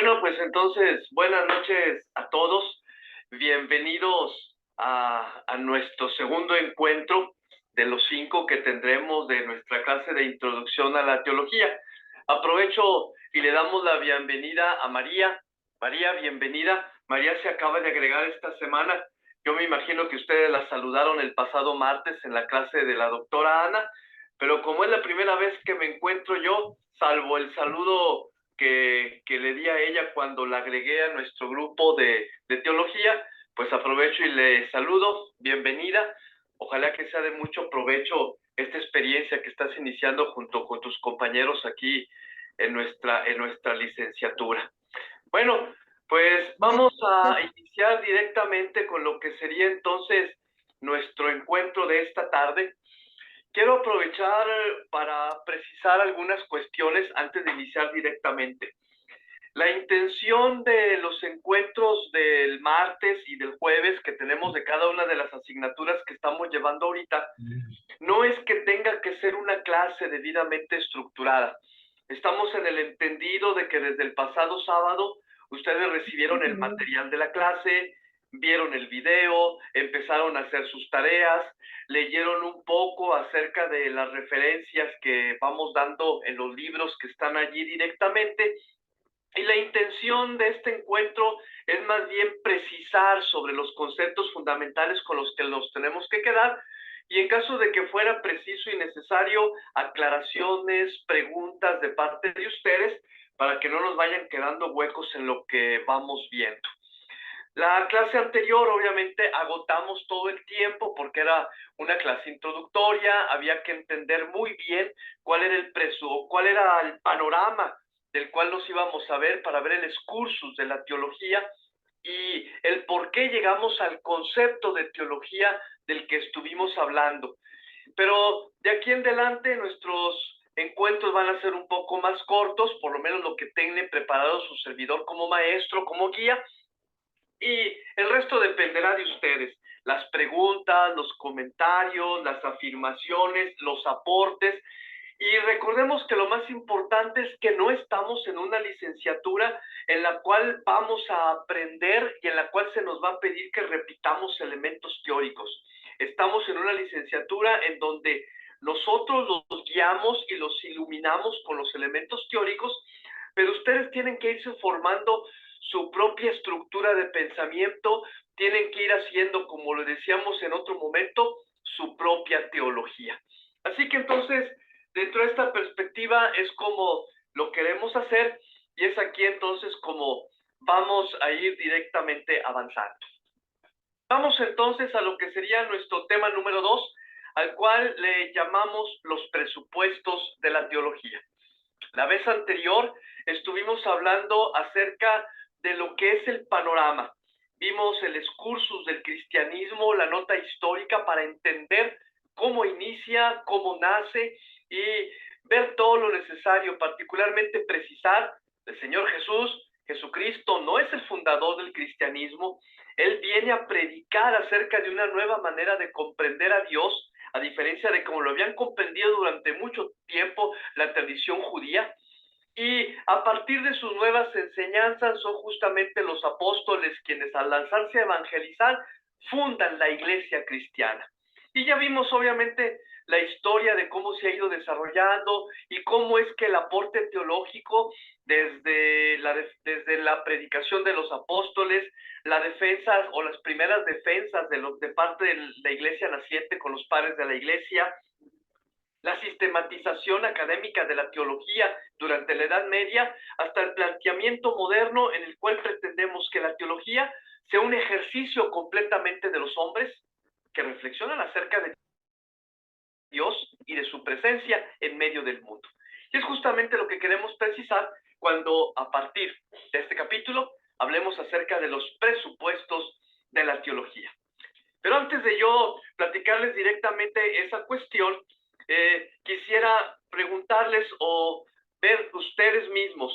Bueno, pues entonces, buenas noches a todos. Bienvenidos a nuestro segundo encuentro de los 5 que tendremos de nuestra clase de introducción a la teología. Aprovecho y le damos la bienvenida a María. María, bienvenida. María se acaba de agregar esta semana. Yo me imagino que ustedes la saludaron el pasado martes en la clase de la doctora Ana, pero como es la primera vez que me encuentro yo, salvo el saludo que le di a ella cuando la agregué a nuestro grupo de teología, pues aprovecho y le saludo, bienvenida. Ojalá que sea de mucho provecho esta experiencia que estás iniciando junto con tus compañeros aquí en nuestra licenciatura. Bueno, pues vamos a iniciar directamente con lo que sería entonces nuestro encuentro de esta tarde. Quiero aprovechar para precisar algunas cuestiones antes de iniciar directamente. La intención de los encuentros del martes y del jueves que tenemos de cada una de las asignaturas que estamos llevando ahorita, no es que tenga que ser una clase debidamente estructurada. Estamos en el entendido de que desde el pasado sábado ustedes recibieron el material de la clase, vieron el video, empezaron a hacer sus tareas, leyeron un poco acerca de las referencias que vamos dando en los libros que están allí directamente. Y la intención de este encuentro es más bien precisar sobre los conceptos fundamentales con los que nos tenemos que quedar, y en caso de que fuera preciso y necesario, aclaraciones, preguntas de parte de ustedes, para que no nos vayan quedando huecos en lo que vamos viendo. La clase anterior, obviamente, agotamos todo el tiempo porque era una clase introductoria, había que entender muy bien cuál era el panorama del cual nos íbamos a ver para ver el excursus de la teología y el por qué llegamos al concepto de teología del que estuvimos hablando. Pero de aquí en adelante nuestros encuentros van a ser un poco más cortos, por lo menos lo que tiene preparado su servidor como maestro, como guía, y el resto dependerá de ustedes. Las preguntas, los comentarios, las afirmaciones, los aportes. Y recordemos que lo más importante es que no estamos en una licenciatura en la cual vamos a aprender y en la cual se nos va a pedir que repitamos elementos teóricos. Estamos en una licenciatura en donde nosotros los guiamos y los iluminamos con los elementos teóricos, pero ustedes tienen que irse formando su propia estructura de pensamiento, tienen que ir haciendo, como lo decíamos en otro momento, su propia teología. Así que entonces, dentro de esta perspectiva es como lo queremos hacer, y es aquí entonces como vamos a ir directamente avanzando. Vamos entonces a lo que sería nuestro tema número 2, al cual le llamamos los presupuestos de la teología. La vez anterior estuvimos hablando acerca de lo que es el panorama. Vimos el excursus del cristianismo, la nota histórica para entender cómo inicia, cómo nace y ver todo lo necesario, particularmente precisar el Señor Jesucristo no es el fundador del cristianismo. Él viene a predicar acerca de una nueva manera de comprender a Dios, a diferencia de como lo habían comprendido durante mucho tiempo la tradición judía. Y a partir de sus nuevas enseñanzas son justamente los apóstoles quienes, al lanzarse a evangelizar, fundan la iglesia cristiana. Y ya vimos obviamente la historia de cómo se ha ido desarrollando y cómo es que el aporte teológico desde la predicación de los apóstoles, la defensa o las primeras defensas de parte de la iglesia naciente con los padres de la iglesia, la sistematización académica de la teología durante la Edad Media, hasta el planteamiento moderno en el cual pretendemos que la teología sea un ejercicio completamente de los hombres que reflexionan acerca de Dios y de su presencia en medio del mundo. Y es justamente lo que queremos precisar cuando, a partir de este capítulo, hablemos acerca de los presupuestos de la teología. Pero antes de yo platicarles directamente esa cuestión, quisiera preguntarles o ver ustedes mismos,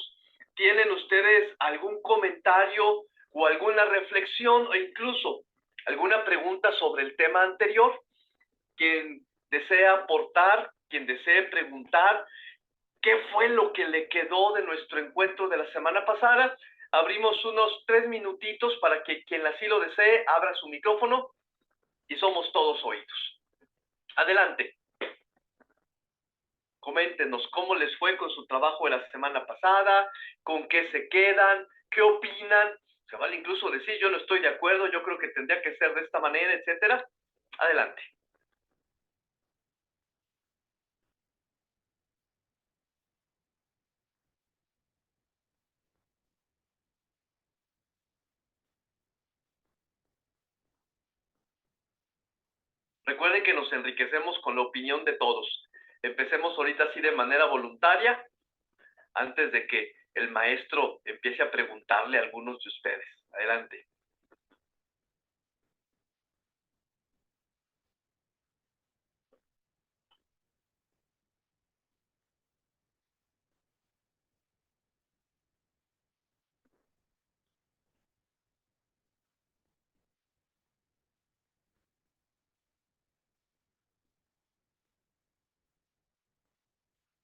¿tienen ustedes algún comentario o alguna reflexión o incluso alguna pregunta sobre el tema anterior? Quien desea aportar, quien desee preguntar, ¿Qué fue lo que le quedó de nuestro encuentro de la semana pasada? Abrimos unos 3 minutitos para que quien así lo desee abra su micrófono y somos todos oídos. Adelante. Coméntenos cómo les fue con su trabajo de la semana pasada, con qué se quedan, qué opinan. Se vale incluso decir, yo no estoy de acuerdo, yo creo que tendría que ser de esta manera, etcétera. Adelante. Recuerden que nos enriquecemos con la opinión de todos. Empecemos ahorita así de manera voluntaria, antes de que el maestro empiece a preguntarle a algunos de ustedes. Adelante.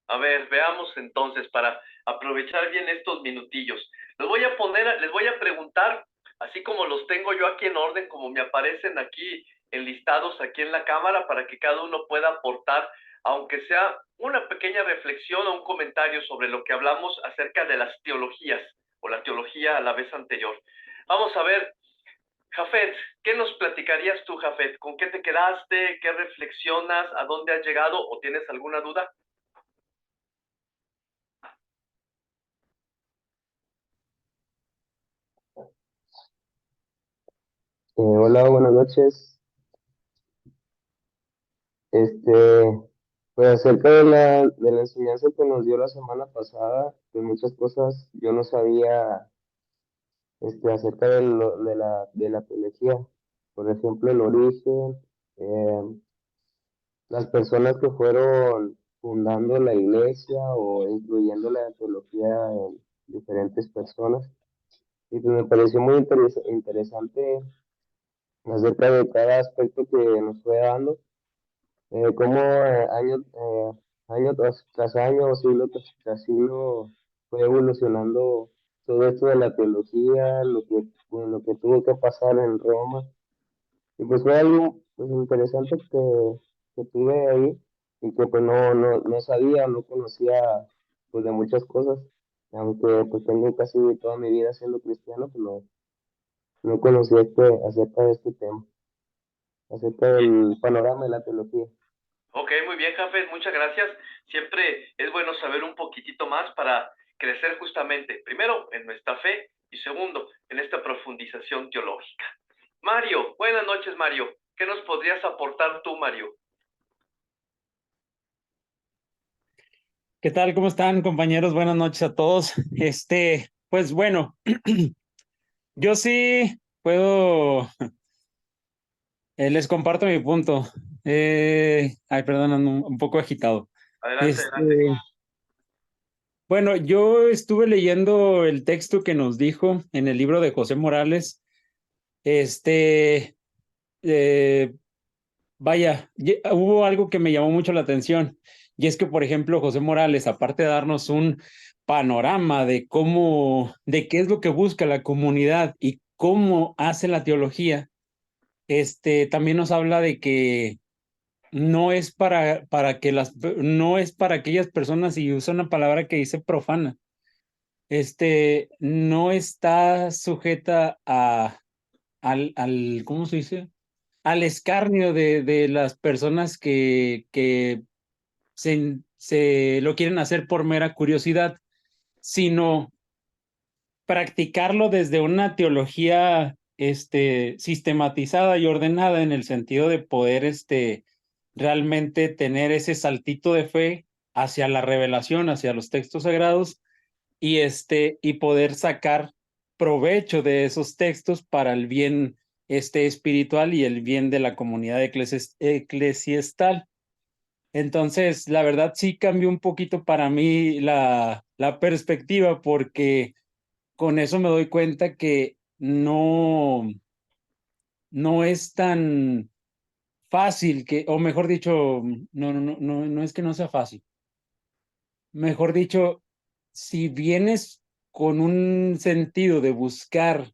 A ver, veamos entonces para aprovechar bien estos minutillos. Les voy a preguntar, así como los tengo yo aquí en orden, como me aparecen aquí enlistados aquí en la cámara, para que cada uno pueda aportar, aunque sea una pequeña reflexión o un comentario sobre lo que hablamos acerca de las teologías, o la teología a la vez anterior. Vamos a ver, Jafet, ¿qué nos platicarías tú, Jafet? ¿Con qué te quedaste? ¿Qué reflexionas? ¿A dónde has llegado? ¿O tienes alguna duda? Hola, buenas noches. Este, pues acerca de la enseñanza que nos dio la semana pasada, pues muchas cosas yo no sabía acerca de la teología. Por ejemplo, el origen, eh, las personas que fueron fundando la iglesia o incluyendo la teología en diferentes personas. Y pues me pareció muy interesante acerca de cada aspecto que nos fue dando. Cómo año tras año, siglo tras siglo, fue evolucionando todo esto de la teología, lo que tuvo que pasar en Roma. Y pues fue algo pues, interesante que tuve ahí y que pues no sabía, no conocía pues de muchas cosas. Aunque pues tengo casi toda mi vida siendo cristiano, pues no conocía acerca de este tema, acerca del panorama de la teología. Ok, muy bien, Jafet, muchas gracias. Siempre es bueno saber un poquitito más para crecer justamente, primero, en nuestra fe y segundo, en esta profundización teológica. Mario, buenas noches, Mario. ¿Qué nos podrías aportar tú, Mario? ¿Qué tal? ¿Cómo están, compañeros? Buenas noches a todos. Pues bueno, yo sí puedo, les comparto mi punto. Ay, perdón, ando un poco agitado. Adelante, Este, adelante. bueno, yo estuve leyendo el texto que nos dijo en el libro de José Morales. Este, eh, Vaya, hubo algo que me llamó mucho la atención, y es que, por ejemplo, José Morales, aparte de darnos un panorama de de qué es lo que busca la comunidad y cómo hace la teología, también nos habla de que no es para aquellas personas, y usa una palabra que dice profana, no está sujeta ¿cómo se dice? Al escarnio de las personas que se lo quieren hacer por mera curiosidad, sino practicarlo desde una teología sistematizada y ordenada, en el sentido de poder realmente tener ese saltito de fe hacia la revelación, hacia los textos sagrados, y poder sacar provecho de esos textos para el bien espiritual y el bien de la comunidad eclesiastal. Entonces, la verdad sí cambió un poquito para mí la perspectiva, porque con eso me doy cuenta que no es tan fácil, o mejor dicho, no es que no sea fácil. mejor dicho, si vienes con un sentido de buscar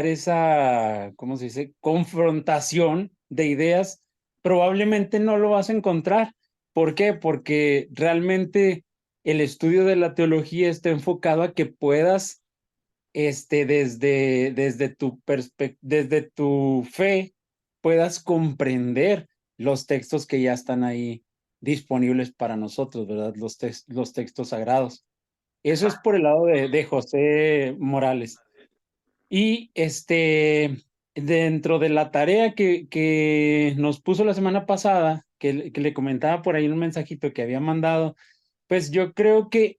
esa, ¿cómo se dice? Confrontación de ideas, probablemente no lo vas a encontrar. ¿Por qué? Porque realmente el estudio de la teología está enfocado a que puedas, desde tu fe, puedas comprender los textos que ya están ahí disponibles para nosotros, ¿verdad? Los textos sagrados. Eso es por el lado de José Morales. Y dentro de la tarea que nos puso la semana pasada, que le comentaba por ahí un mensajito que había mandado, pues yo creo que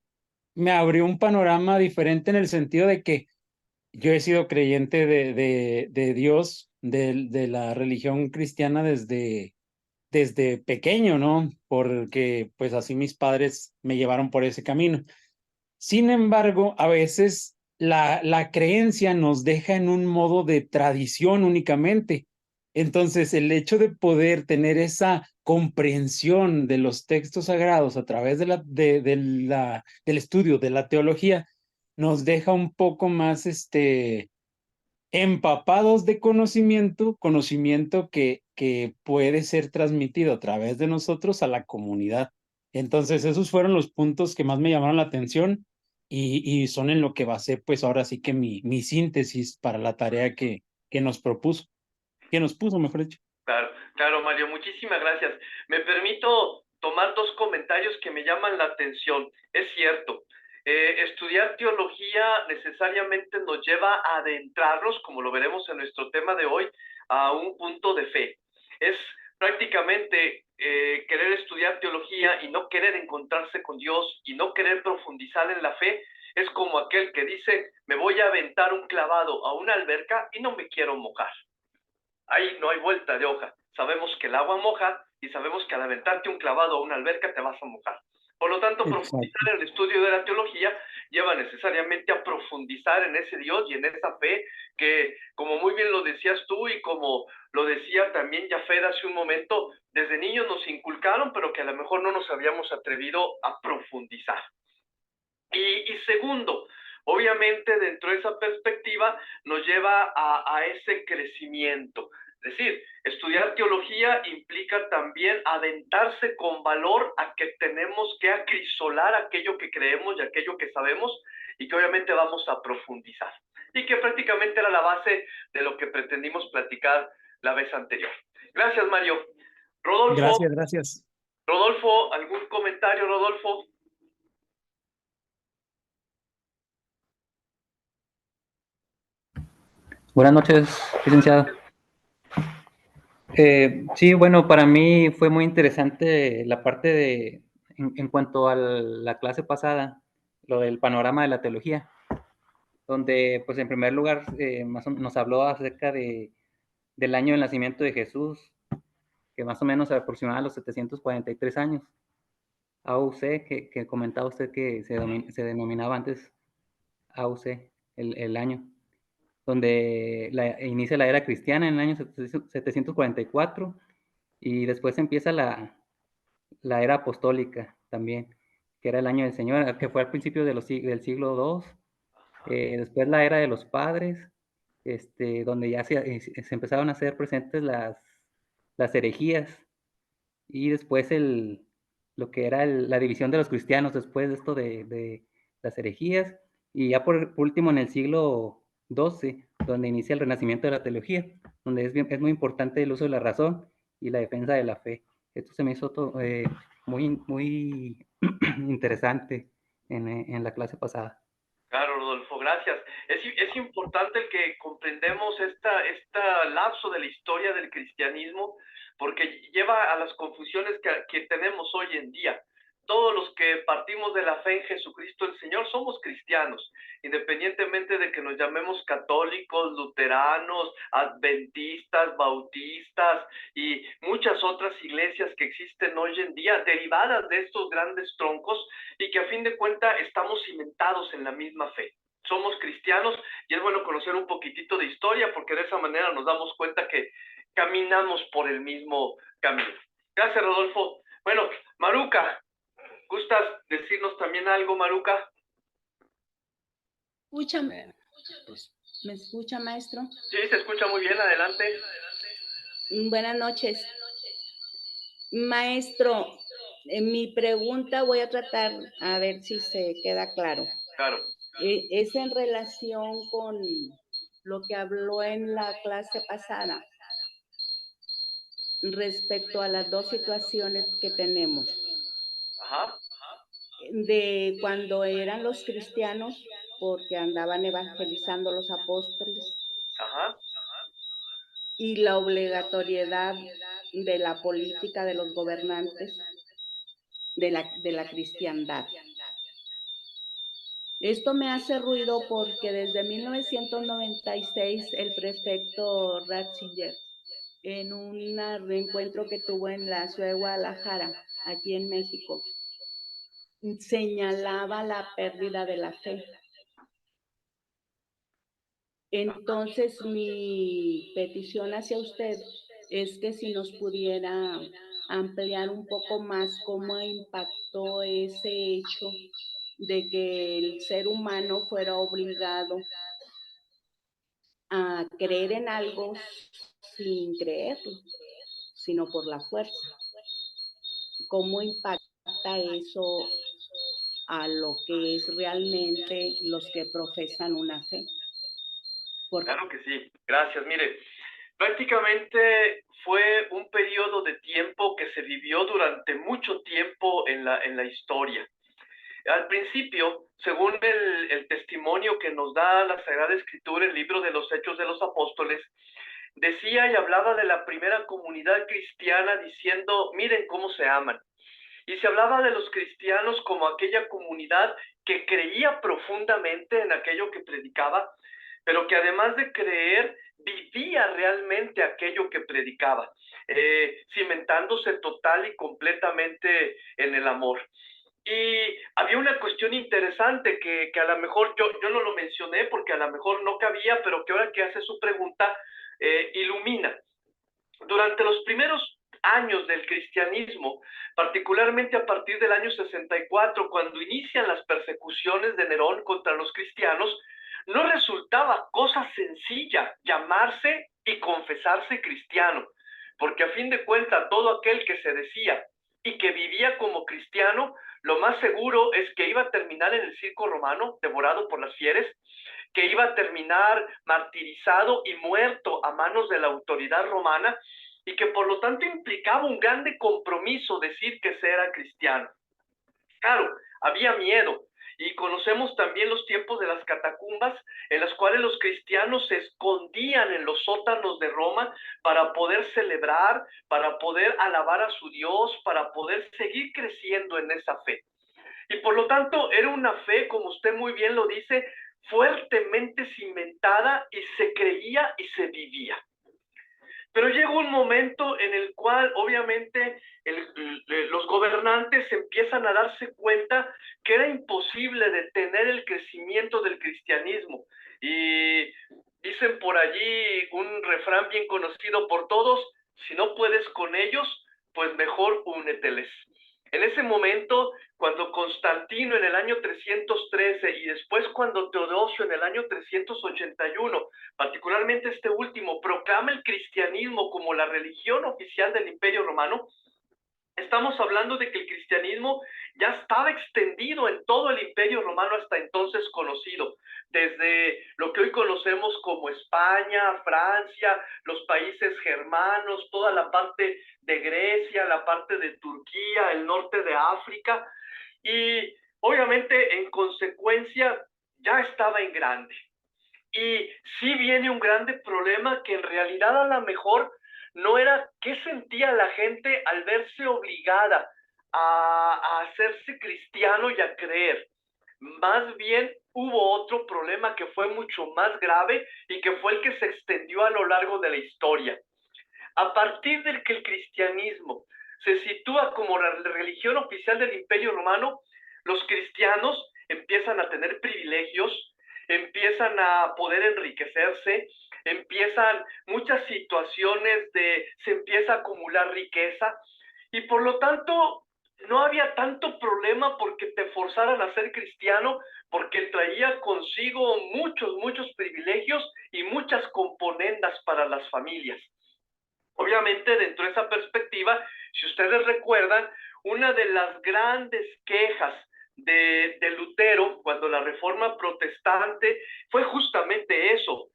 me abrió un panorama diferente en el sentido de que yo he sido creyente de Dios, de la religión cristiana desde pequeño, ¿no? Porque pues así mis padres me llevaron por ese camino. Sin embargo, a veces la creencia nos deja en un modo de tradición únicamente. Entonces, el hecho de poder tener esa comprensión de los textos sagrados a través del estudio de la teología nos deja un poco más empapados de conocimiento que puede ser transmitido a través de nosotros a la comunidad. Entonces, esos fueron los puntos que más me llamaron la atención y son en lo que basé, pues ahora sí que mi síntesis para la tarea que nos propuso, que nos puso, mejor dicho. Claro, claro, Mario, muchísimas gracias. Me permito tomar dos comentarios que me llaman la atención. Es cierto, estudiar teología necesariamente nos lleva a adentrarnos, como lo veremos en nuestro tema de hoy, a un punto de fe. Es prácticamente querer estudiar teología y no querer encontrarse con Dios y no querer profundizar en la fe. Es como aquel que dice, me voy a aventar un clavado a una alberca y no me quiero mojar. Ahí no hay vuelta de hoja. Sabemos que el agua moja y sabemos que al aventarte un clavado a una alberca te vas a mojar. Por lo tanto, profundizar Exacto. en el estudio de la teología lleva necesariamente a profundizar en ese Dios y en esa fe que, como muy bien lo decías tú y como lo decía también Jafet hace un momento, desde niños nos inculcaron, pero que a lo mejor no nos habíamos atrevido a profundizar. Y segundo, obviamente dentro de esa perspectiva nos lleva a ese crecimiento. Es decir, estudiar teología implica también adentrarse con valor a que tenemos que acrisolar aquello que creemos y aquello que sabemos y que obviamente vamos a profundizar. Y que prácticamente era la base de lo que pretendimos platicar la vez anterior. Gracias, Mario. Rodolfo, Gracias, gracias. Rodolfo, ¿algún comentario, Rodolfo? Buenas noches, licenciado. Sí, bueno, para mí fue muy interesante la parte en cuanto a la clase pasada, lo del panorama de la teología, donde, pues, en primer lugar, nos habló acerca del año del nacimiento de Jesús, que más o menos se aproximaba a los 743 años. AUC, que comentaba usted que se denominaba antes AUC, el año, donde inicia la era cristiana en el año 744 y después empieza la era apostólica también, que era el año del Señor, que fue al principio del siglo II. Después la era de los padres, donde ya se empezaron a hacer presentes las herejías, y después lo que era la división de los cristianos después de esto de las herejías, y ya por último en el siglo XII, donde inicia el renacimiento de la teología, donde es muy importante el uso de la razón y la defensa de la fe. Esto se me hizo muy interesante en la clase pasada. Claro, Rodolfo, gracias. Es importante el que comprendemos esta lapso de la historia del cristianismo porque lleva a las confusiones que tenemos hoy en día. Todos los que partimos de la fe en Jesucristo el Señor somos cristianos, independientemente de que nos llamemos católicos, luteranos, adventistas, bautistas y muchas otras iglesias que existen hoy en día, derivadas de estos grandes troncos y que a fin de cuentas estamos cimentados en la misma fe. Somos cristianos y es bueno conocer un poquitito de historia porque de esa manera nos damos cuenta que caminamos por el mismo camino. Gracias, Rodolfo. Bueno, Maruca, ¿gustas decirnos también algo, Maruca? Escúchame. ¿Me escucha, maestro? Sí, se escucha muy bien, adelante. Buenas noches. Maestro, mi pregunta voy a tratar a ver si se queda claro. Claro. Es en relación con lo que habló en la clase pasada respecto a las dos situaciones que tenemos. Ajá. De cuando eran los cristianos, porque andaban evangelizando los apóstoles, Ajá. y la obligatoriedad de la política de los gobernantes de la cristiandad. Esto me hace ruido porque desde 1996 el prefecto Ratzinger, en un reencuentro que tuvo en la ciudad de Guadalajara, aquí en México, señalaba la pérdida de la fe. Entonces, mi petición hacia usted es que si nos pudiera ampliar un poco más cómo impactó ese hecho de que el ser humano fuera obligado a creer en algo sin creerlo, sino por la fuerza. ¿Cómo impacta eso a lo que es realmente los que profesan una fe? Claro que sí, gracias. Mire, prácticamente fue un periodo de tiempo que se vivió durante mucho tiempo en la historia. Al principio, según el testimonio que nos da la Sagrada Escritura, el libro de los Hechos de los Apóstoles, decía y hablaba de la primera comunidad cristiana diciendo, miren cómo se aman. Y se hablaba de los cristianos como aquella comunidad que creía profundamente en aquello que predicaba, pero que además de creer, vivía realmente aquello que predicaba, cimentándose total y completamente en el amor. Y había una cuestión interesante que a lo mejor yo no lo mencioné porque a lo mejor no cabía, pero que ahora que hace su pregunta, ilumina. Durante los primeros años del cristianismo, particularmente a partir del año 64, cuando inician las persecuciones de Nerón contra los cristianos, no resultaba cosa sencilla llamarse y confesarse cristiano, porque a fin de cuentas todo aquel que se decía y que vivía como cristiano, lo más seguro es que iba a terminar en el circo romano, devorado por las fieres, que iba a terminar martirizado y muerto a manos de la autoridad romana, y que por lo tanto implicaba un grande compromiso decir que se era cristiano. Claro, había miedo, y conocemos también los tiempos de las catacumbas, en las cuales los cristianos se escondían en los sótanos de Roma para poder celebrar, para poder alabar a su Dios, para poder seguir creciendo en esa fe. Y por lo tanto era una fe, como usted muy bien lo dice, fuertemente cimentada, y se creía y se vivía. Pero llegó un momento en el cual obviamente los gobernantes empiezan a darse cuenta que era imposible detener el crecimiento del cristianismo. Y dicen por allí un refrán bien conocido por todos: si no puedes con ellos, pues mejor úneteles. En ese momento, cuando Constantino en el año 313 y después cuando Teodosio en el año 381, particularmente este último, proclama el cristianismo como la religión oficial del Imperio Romano, estamos hablando de que el cristianismo ya estaba extendido en todo el Imperio Romano hasta entonces conocido, desde lo que hoy conocemos como España, Francia, los países germanos, toda la parte de Grecia, la parte de Turquía, el norte de África, y obviamente en consecuencia ya estaba en grande. Y sí viene un grande problema que en realidad a lo mejor no era qué sentía la gente al verse obligada a hacerse cristiano y a creer. Más bien hubo otro problema que fue mucho más grave y que fue el que se extendió a lo largo de la historia. A partir del que el cristianismo se sitúa como la religión oficial del Imperio Romano, los cristianos empiezan a tener privilegios, empiezan a poder enriquecerse, empiezan muchas situaciones se empieza a acumular riqueza, y por lo tanto no había tanto problema porque te forzaran a ser cristiano, porque traía consigo muchos privilegios y muchas componendas para las familias. Obviamente, dentro de esa perspectiva, si ustedes recuerdan, una de las grandes quejas de Lutero cuando la Reforma Protestante fue justamente eso.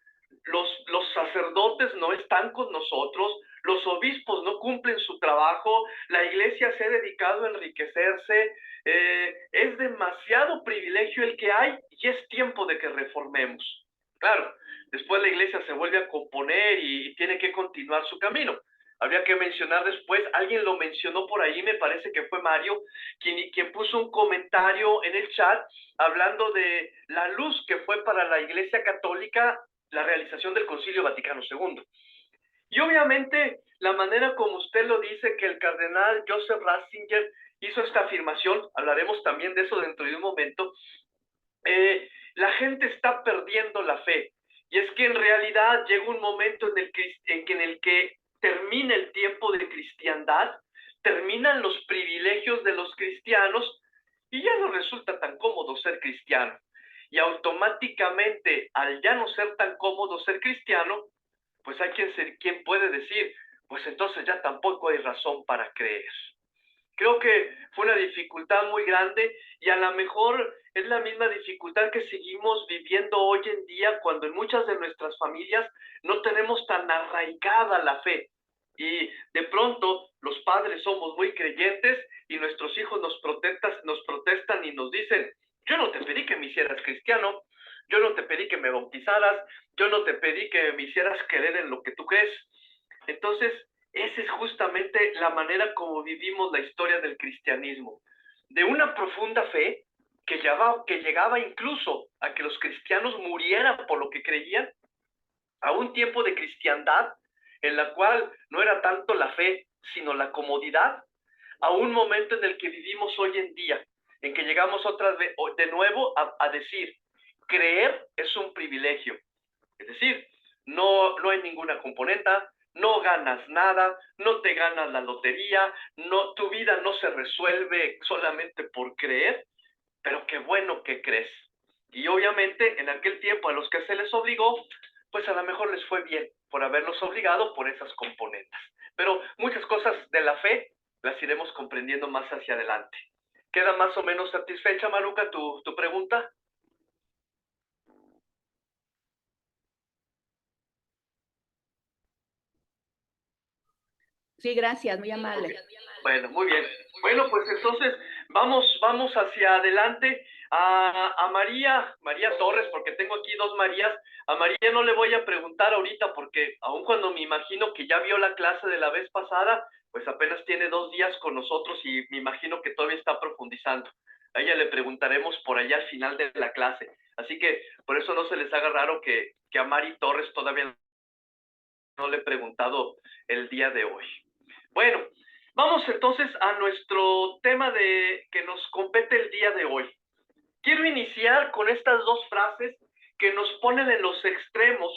Los sacerdotes no están con nosotros, los obispos no cumplen su trabajo, la iglesia se ha dedicado a enriquecerse, es demasiado privilegio el que hay y es tiempo de que reformemos. Claro, después la iglesia se vuelve a componer y tiene que continuar su camino. Habría que mencionar después, alguien lo mencionó por ahí, me parece que fue Mario, quien puso un comentario en el chat hablando de la luz que fue para la Iglesia Católica la realización del Concilio Vaticano II. Y obviamente la manera como usted lo dice, que el cardenal Joseph Ratzinger hizo esta afirmación, hablaremos también de eso dentro de un momento, la gente está perdiendo la fe. Y es que en realidad llega un momento en el que termina el tiempo de cristiandad, terminan los privilegios de los cristianos y ya no resulta tan cómodo ser cristiano. Y automáticamente, al ya no ser tan cómodo ser cristiano, pues hay quien puede decir, pues entonces ya tampoco hay razón para creer. Creo que fue una dificultad muy grande y a lo mejor es la misma dificultad que seguimos viviendo hoy en día cuando en muchas de nuestras familias no tenemos tan arraigada la fe. Y de pronto los padres somos muy creyentes y nuestros hijos nos protestan y nos dicen, yo no te pedí que me hicieras cristiano, yo no te pedí que me bautizaras, yo no te pedí que me hicieras creer en lo que tú crees. Entonces, esa es justamente la manera como vivimos la historia del cristianismo, de una profunda fe que llegaba incluso a que los cristianos murieran por lo que creían, a un tiempo de cristiandad en la cual no era tanto la fe, sino la comodidad, a un momento en el que vivimos hoy en día, en que llegamos otra vez de nuevo a decir, creer es un privilegio. Es decir, no hay ninguna componenta, no ganas nada, no te ganas la lotería, tu vida no se resuelve solamente por creer, pero qué bueno que crees. Y obviamente en aquel tiempo a los que se les obligó, pues a lo mejor les fue bien por haberlos obligado por esas componentes. Pero muchas cosas de la fe las iremos comprendiendo más hacia adelante. ¿Queda más o menos satisfecha, Maruca, tu pregunta? Sí, gracias, muy amable. Okay. Bueno, muy bien. Bueno, pues entonces vamos hacia adelante a María Torres, porque tengo aquí dos Marías. A María no le voy a preguntar ahorita porque aun cuando me imagino que ya vio la clase de la vez pasada, pues apenas tiene 2 días con nosotros y me imagino que todavía está profundizando. A ella le preguntaremos por allá al final de la clase. Así que por eso no se les haga raro que a Mari Torres todavía no le he preguntado el día de hoy. Bueno, vamos entonces a nuestro tema que nos compete el día de hoy. Quiero iniciar con estas dos frases que nos ponen en los extremos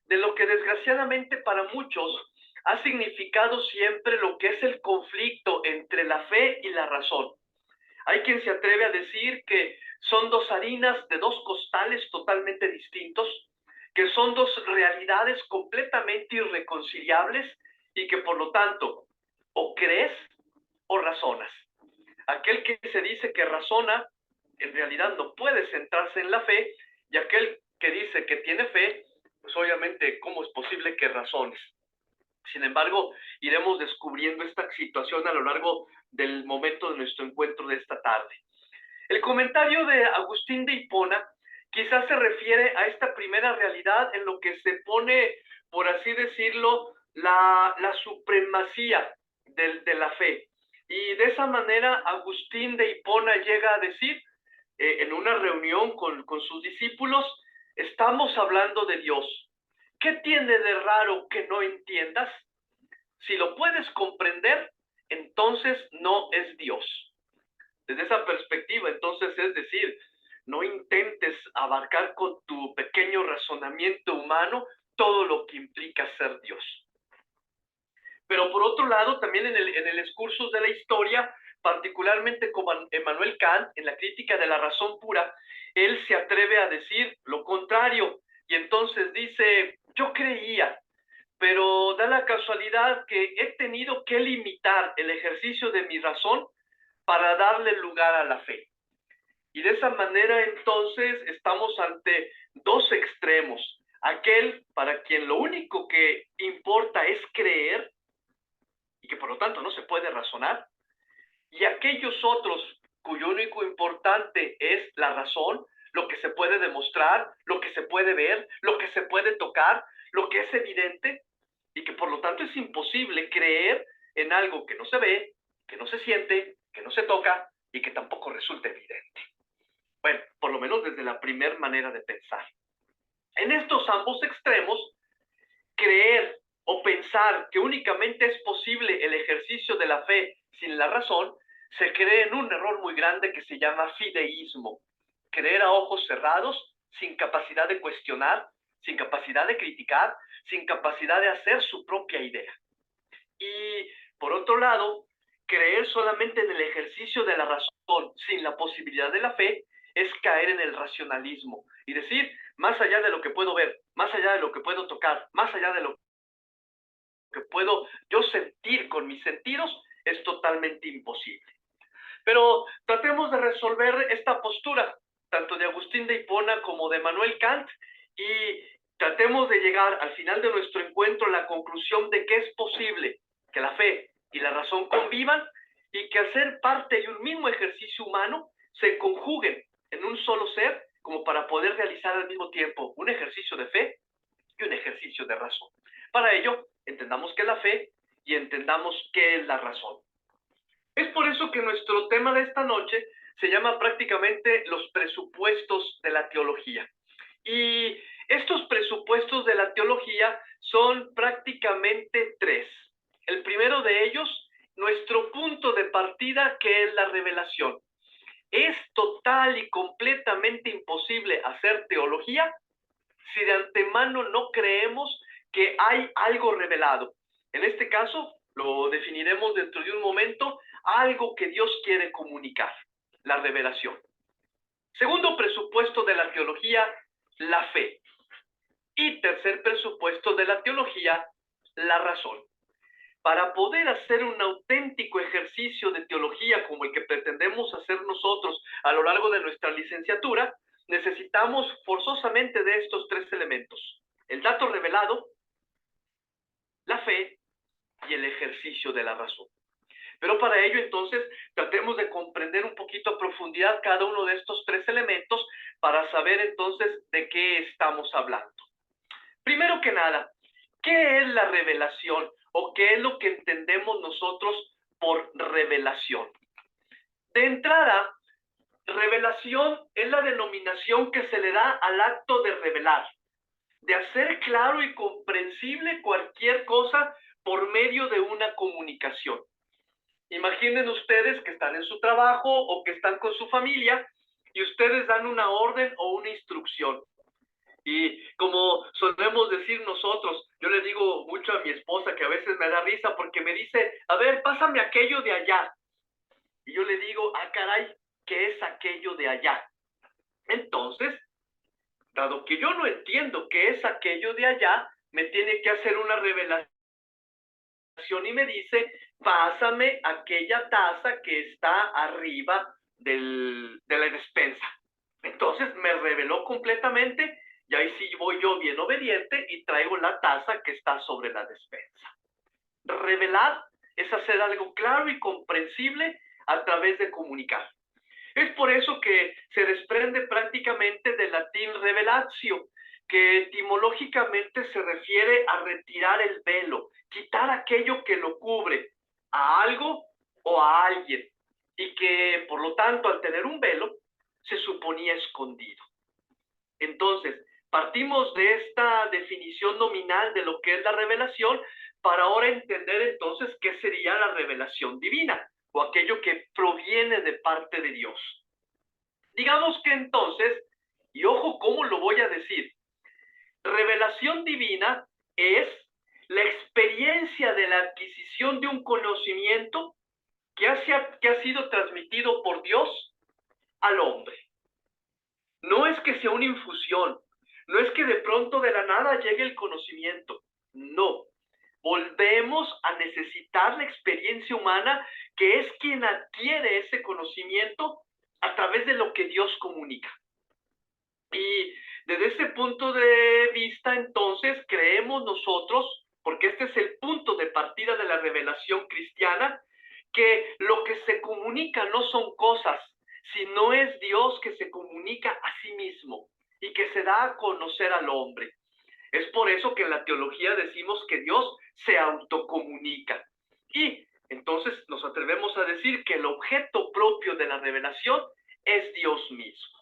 de lo que desgraciadamente para muchos ha significado siempre lo que es el conflicto entre la fe y la razón. Hay quien se atreve a decir que son dos harinas de dos costales totalmente distintos, que son dos realidades completamente irreconciliables y que por lo tanto o crees o razonas. Aquel que se dice que razona en realidad no puede centrarse en la fe y aquel que dice que tiene fe, pues obviamente ¿cómo es posible que razones? Sin embargo, iremos descubriendo esta situación a lo largo del momento de nuestro encuentro de esta tarde. El comentario de Agustín de Hipona quizás se refiere a esta primera realidad en lo que se pone, por así decirlo, la supremacía de la fe. Y de esa manera Agustín de Hipona llega a decir, en una reunión con sus discípulos, estamos hablando de Dios. ¿Qué tiene de raro que no entiendas? Si lo puedes comprender, entonces no es Dios. Desde esa perspectiva, entonces, es decir, no intentes abarcar con tu pequeño razonamiento humano todo lo que implica ser Dios. Pero por otro lado, también en el excursus de la historia, particularmente con Emmanuel Kant, en la crítica de la razón pura, él se atreve a decir lo contrario, y entonces dice, yo creía, pero da la casualidad que he tenido que limitar el ejercicio de mi razón para darle lugar a la fe. Y de esa manera entonces estamos ante dos extremos. Aquel para quien lo único que importa es creer y que por lo tanto no se puede razonar, y aquellos otros cuyo único importante es la razón, lo que se puede demostrar, lo que se puede ver, lo que se puede tocar, lo que es evidente, y que por lo tanto es imposible creer en algo que no se ve, que no se siente, que no se toca y que tampoco resulta evidente. Bueno, por lo menos desde la primera manera de pensar. En estos ambos extremos, creer o pensar que únicamente es posible el ejercicio de la fe sin la razón, se cree en un error muy grande que se llama fideísmo. Creer a ojos cerrados, sin capacidad de cuestionar, sin capacidad de criticar, sin capacidad de hacer su propia idea. Y por otro lado, creer solamente en el ejercicio de la razón sin la posibilidad de la fe es caer en el racionalismo y decir, más allá de lo que puedo ver, más allá de lo que puedo tocar, más allá de lo que puedo yo sentir con mis sentidos, es totalmente imposible. Pero tratemos de resolver esta postura, tanto de Agustín de Hipona como de Emmanuel Kant, y tratemos de llegar al final de nuestro encuentro a la conclusión de que es posible que la fe y la razón convivan y que al ser parte de un mismo ejercicio humano se conjuguen en un solo ser como para poder realizar al mismo tiempo un ejercicio de fe y un ejercicio de razón. Para ello, entendamos qué es la fe y entendamos qué es la razón. Es por eso que nuestro tema de esta noche se llama prácticamente los presupuestos de la teología. Y estos presupuestos de la teología son prácticamente tres. El primero de ellos, nuestro punto de partida, que es la revelación. Es total y completamente imposible hacer teología si de antemano no creemos que hay algo revelado. En este caso, lo definiremos dentro de un momento, algo que Dios quiere comunicar, la revelación. Segundo presupuesto de la teología, la fe. Y tercer presupuesto de la teología, la razón. Para poder hacer un auténtico ejercicio de teología como el que pretendemos hacer nosotros a lo largo de nuestra licenciatura, necesitamos forzosamente de estos tres elementos: el dato revelado, la fe y el ejercicio de la razón. Pero para ello, entonces, tratemos de comprender un poquito a profundidad cada uno de estos tres elementos para saber entonces de qué estamos hablando. Primero que nada, ¿qué es la revelación o qué es lo que entendemos nosotros por revelación? De entrada, revelación es la denominación que se le da al acto de revelar, de hacer claro y comprensible cualquier cosa por medio de una comunicación. Imaginen ustedes que están en su trabajo o que están con su familia y ustedes dan una orden o una instrucción. Y como solemos decir nosotros, yo le digo mucho a mi esposa que a veces me da risa porque me dice, a ver, pásame aquello de allá. Y yo le digo, ah, caray, ¿qué es aquello de allá? Entonces, dado que yo no entiendo qué es aquello de allá, me tiene que hacer una revelación y me dice, pásame aquella taza que está arriba de la despensa. Entonces me reveló completamente y ahí sí voy yo bien obediente y traigo la taza que está sobre la despensa. Revelar es hacer algo claro y comprensible a través de comunicar. Es por eso que se desprende prácticamente del latín revelatio, que etimológicamente se refiere a retirar el velo, quitar aquello que lo cubre a algo o a alguien, y que por lo tanto al tener un velo se suponía escondido. Entonces, partimos de esta definición nominal de lo que es la revelación para ahora entender entonces qué sería la revelación divina o aquello que proviene de parte de Dios. Digamos que entonces, y ojo cómo lo voy a decir, revelación divina es la experiencia de la adquisición de un conocimiento que ha sido transmitido por Dios al hombre. No es que sea una infusión, no es que de pronto de la nada llegue el conocimiento, no. Volvemos a necesitar la experiencia humana, que es quien adquiere ese conocimiento a través de lo que Dios comunica. Y desde ese punto de vista, entonces, creemos nosotros, porque este es el punto de partida de la revelación cristiana, que lo que se comunica no son cosas, sino es Dios que se comunica a sí mismo y que se da a conocer al hombre. Es por eso que en la teología decimos que Dios se autocomunica. Y entonces nos atrevemos a decir que el objeto propio de la revelación es Dios mismo.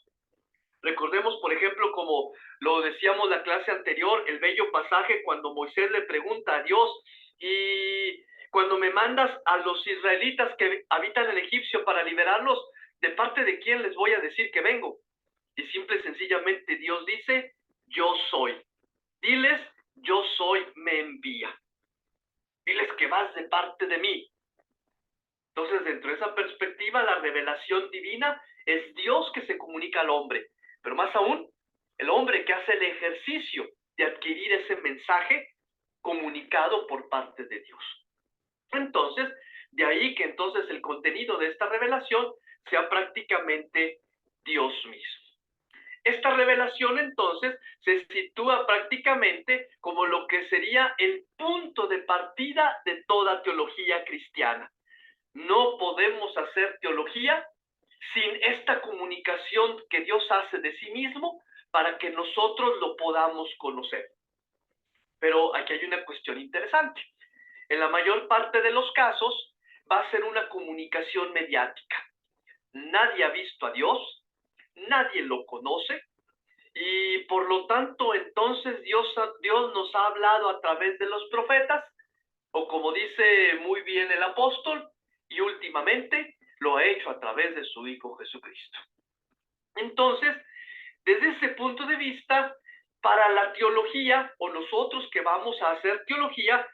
Recordemos, por ejemplo, como lo decíamos la clase anterior, el bello pasaje cuando Moisés le pregunta a Dios: y cuando me mandas a los israelitas que habitan el egipcio para liberarlos, ¿de parte de quién les voy a decir que vengo? Y simple y sencillamente Dios dice: yo soy. Diles, yo soy, me envía. Diles que vas de parte de mí. Entonces, dentro de esa perspectiva, la revelación divina es Dios que se comunica al hombre. Pero más aún, el hombre que hace el ejercicio de adquirir ese mensaje comunicado por parte de Dios. Entonces, de ahí que entonces el contenido de esta revelación sea prácticamente Dios mismo. Esta revelación entonces se sitúa prácticamente como lo que sería el punto de partida de toda teología cristiana. No podemos hacer teología sin esta comunicación que Dios hace de sí mismo para que nosotros lo podamos conocer. Pero aquí hay una cuestión interesante. En la mayor parte de los casos va a ser una comunicación mediática. Nadie ha visto a Dios, nadie lo conoce, y por lo tanto entonces Dios nos ha hablado a través de los profetas, o como dice muy bien el apóstol, y últimamente lo ha hecho a través de su Hijo Jesucristo. Entonces, desde ese punto de vista, para la teología, o nosotros que vamos a hacer teología,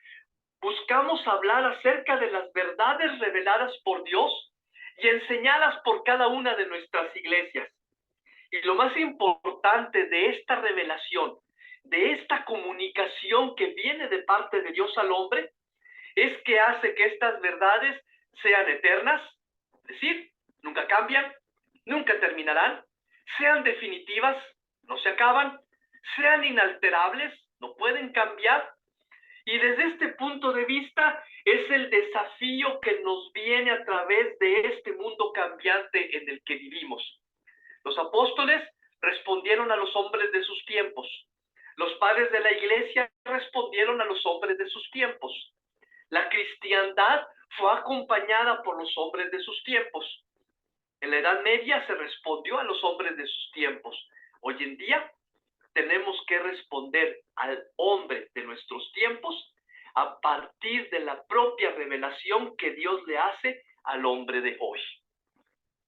buscamos hablar acerca de las verdades reveladas por Dios y enseñadas por cada una de nuestras iglesias. Y lo más importante de esta revelación, de esta comunicación que viene de parte de Dios al hombre, es que hace que estas verdades sean eternas, es decir, nunca cambian, nunca terminarán, sean definitivas, no se acaban, sean inalterables, no pueden cambiar. Y desde este punto de vista es el desafío que nos viene a través de este mundo cambiante en el que vivimos. Los apóstoles respondieron a los hombres de sus tiempos. Los padres de la iglesia respondieron a los hombres de sus tiempos. La cristiandad fue acompañada por los hombres de sus tiempos. En la Edad Media se respondió a los hombres de sus tiempos. Hoy en día tenemos que responder al hombre de nuestros tiempos a partir de la propia revelación que Dios le hace al hombre de hoy.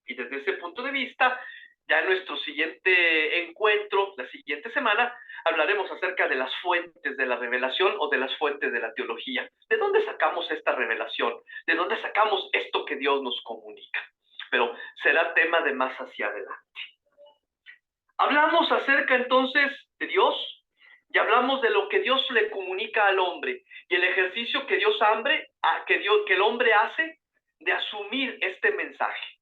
Y desde ese punto de vista, ya en nuestro siguiente encuentro, la siguiente semana, hablaremos acerca de las fuentes de la revelación o de las fuentes de la teología. ¿De dónde sacamos esta revelación? ¿De dónde sacamos esto que Dios nos comunica? Pero será tema de más hacia adelante. Hablamos acerca entonces de Dios y hablamos de lo que Dios le comunica al hombre y el ejercicio que que el hombre hace de asumir este mensaje.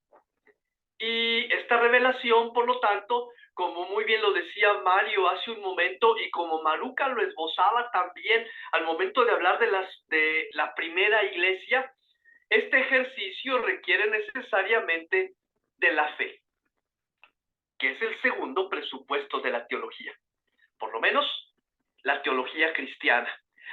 Y esta revelación, por lo tanto, como muy bien lo decía Mario hace un momento y como Maruca lo esbozaba también al momento de hablar de la primera iglesia, este ejercicio requiere necesariamente de la fe, que es el segundo presupuesto de la teología, por lo menos la teología cristiana.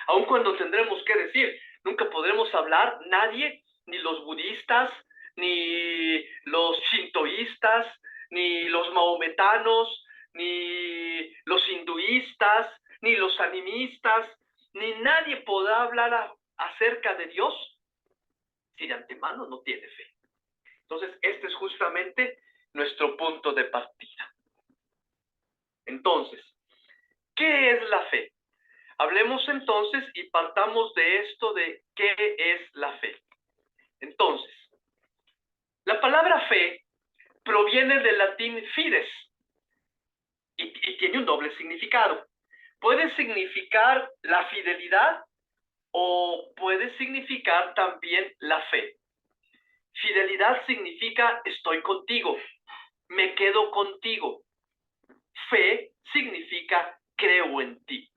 Aun cuando tendremos que decir, nunca podremos hablar, nadie, ni los budistas, ni los shintoístas, ni los mahometanos, ni los hinduistas, ni los animistas, ni nadie podrá hablar acerca de Dios si de antemano no tiene fe. Entonces, este es justamente nuestro punto de partida. Entonces, ¿qué es la fe? Hablemos entonces y partamos de esto de qué es la fe. Entonces, la palabra fe proviene del latín fides y tiene un doble significado. Puede significar la fidelidad o puede significar también la fe. Fidelidad significa estoy contigo, me quedo contigo. Fe significa creo en ti.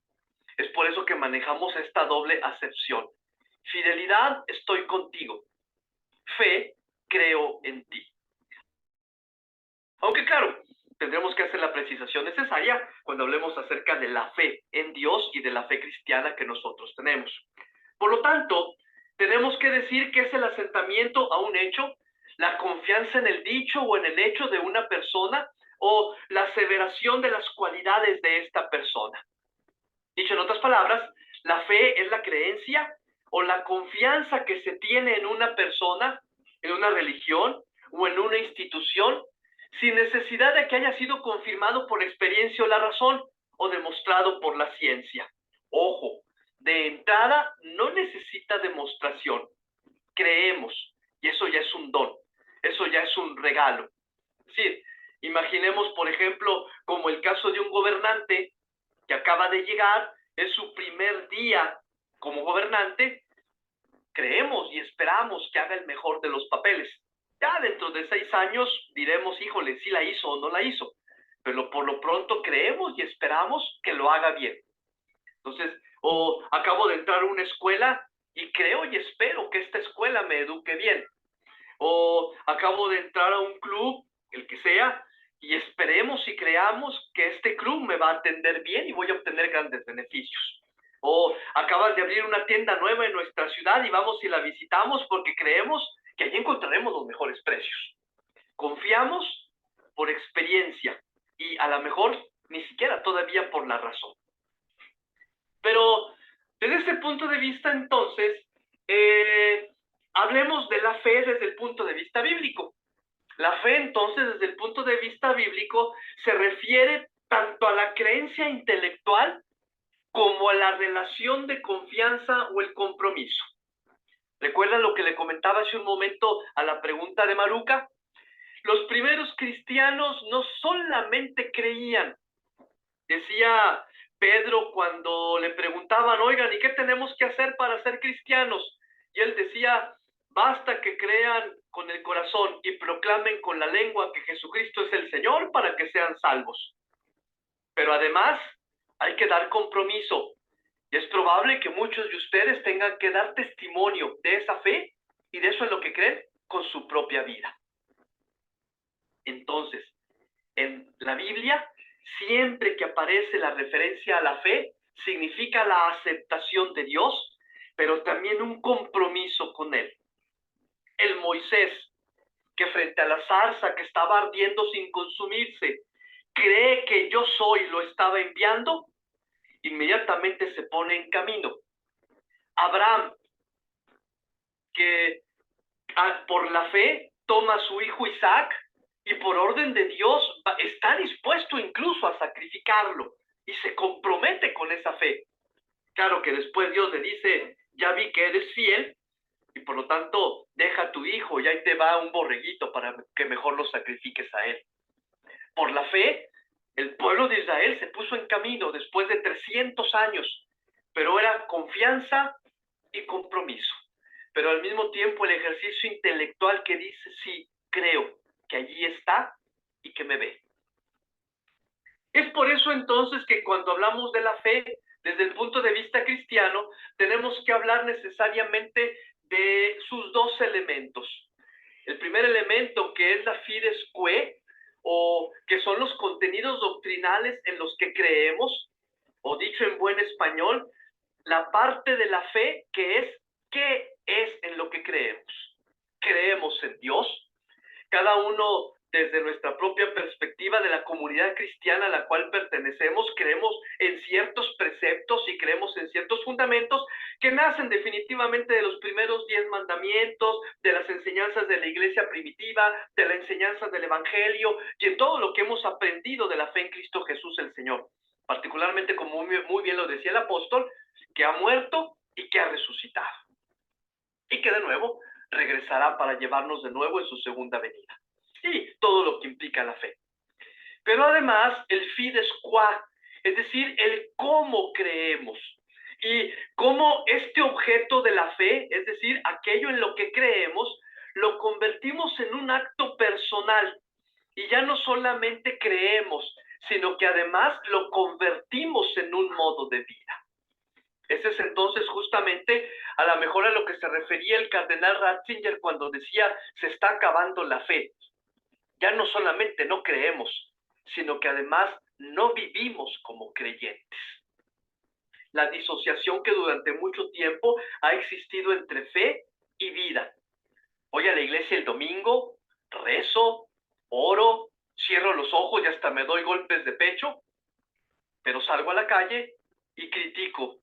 Es por eso que manejamos esta doble acepción. Fidelidad, estoy contigo. Fe, creo en ti. Aunque claro, tendremos que hacer la precisación necesaria cuando hablemos acerca de la fe en Dios y de la fe cristiana que nosotros tenemos. Por lo tanto, tenemos que decir que es el asentamiento a un hecho, la confianza en el dicho o en el hecho de una persona o la aseveración de las cualidades de esta persona. Dicho en otras palabras, la fe es la creencia o la confianza que se tiene en una persona, en una religión o en una institución, sin necesidad de que haya sido confirmado por experiencia o la razón o demostrado por la ciencia. Ojo, de entrada no necesita demostración. Creemos, y eso ya es un don, eso ya es un regalo. Es decir, imaginemos, por ejemplo, como el caso de un gobernante que acaba de llegar, es su primer día como gobernante, creemos y esperamos que haga el mejor de los papeles. Ya dentro de 6 años diremos, híjole, si la hizo o no la hizo, pero por lo pronto creemos y esperamos que lo haga bien. Entonces, o acabo de entrar a una escuela y creo y espero que esta escuela me eduque bien. O acabo de entrar a un club, el que sea, y esperemos y creamos que este club me va a atender bien y voy a obtener grandes beneficios. O acaban de abrir una tienda nueva en nuestra ciudad y vamos y la visitamos porque creemos que allí encontraremos los mejores precios. Confiamos por experiencia y a lo mejor ni siquiera todavía por la razón. Pero desde ese punto de vista, entonces, hablemos de la fe desde el punto de vista bíblico. La fe, entonces, desde el punto de vista bíblico, se refiere tanto a la creencia intelectual como a la relación de confianza o el compromiso. ¿Recuerdan lo que le comentaba hace un momento a la pregunta de Maruca? Los primeros cristianos no solamente creían. Decía Pedro cuando le preguntaban, oigan, ¿y qué tenemos que hacer para ser cristianos? Y él decía, basta que crean con el corazón y proclamen con la lengua que Jesucristo es el Señor para que sean salvos. Pero además hay que dar compromiso. Y es probable que muchos de ustedes tengan que dar testimonio de esa fe y de eso en lo que creen con su propia vida. Entonces, en la Biblia, siempre que aparece la referencia a la fe, significa la aceptación de Dios, pero también un compromiso con Él. El Moisés, que frente a la zarza que estaba ardiendo sin consumirse, cree que yo soy, lo estaba enviando, inmediatamente se pone en camino. Abraham, que por la fe toma a su hijo Isaac y por orden de Dios está dispuesto incluso a sacrificarlo y se compromete con esa fe. Claro que después Dios le dice, ya vi que eres fiel y por lo tanto deja a tu hijo y ahí te va un borreguito para que mejor lo sacrifiques a él. Por la fe, el pueblo de Israel se puso en camino después de 300 años, pero era confianza y compromiso. Pero al mismo tiempo el ejercicio intelectual que dice, sí, creo que allí está y que me ve. Es por eso entonces que cuando hablamos de la fe, desde el punto de vista cristiano, tenemos que hablar necesariamente de sus dos elementos. El primer elemento, que es la fides que, o que son los contenidos doctrinales en los que creemos, o dicho en buen español, la parte de la fe que es ¿qué es en lo que creemos? Creemos en Dios, cada uno desde nuestra propia perspectiva de la comunidad cristiana a la cual pertenecemos, creemos en ciertos preceptos y creemos en ciertos fundamentos que nacen definitivamente de los primeros 10 mandamientos, de las enseñanzas de la iglesia primitiva, de la enseñanza del evangelio y en todo lo que hemos aprendido de la fe en Cristo Jesús el Señor. particularmente como muy bien lo decía el apóstol, que ha muerto y que ha resucitado. Y que de nuevo regresará para llevarnos de nuevo en su segunda venida. Y todo lo que implica la fe. Pero además el fides qua, es decir, el cómo creemos. Y cómo este objeto de la fe, es decir, aquello en lo que creemos, lo convertimos en un acto personal. Y ya no solamente creemos, sino que además lo convertimos en un modo de vida. Ese es entonces justamente a lo mejor a lo que se refería el cardenal Ratzinger cuando decía se está acabando la fe. Ya no solamente no creemos, sino que además no vivimos como creyentes. La disociación que durante mucho tiempo ha existido entre fe y vida. Voy a la iglesia el domingo, rezo, oro, cierro los ojos y hasta me doy golpes de pecho, pero salgo a la calle y critico,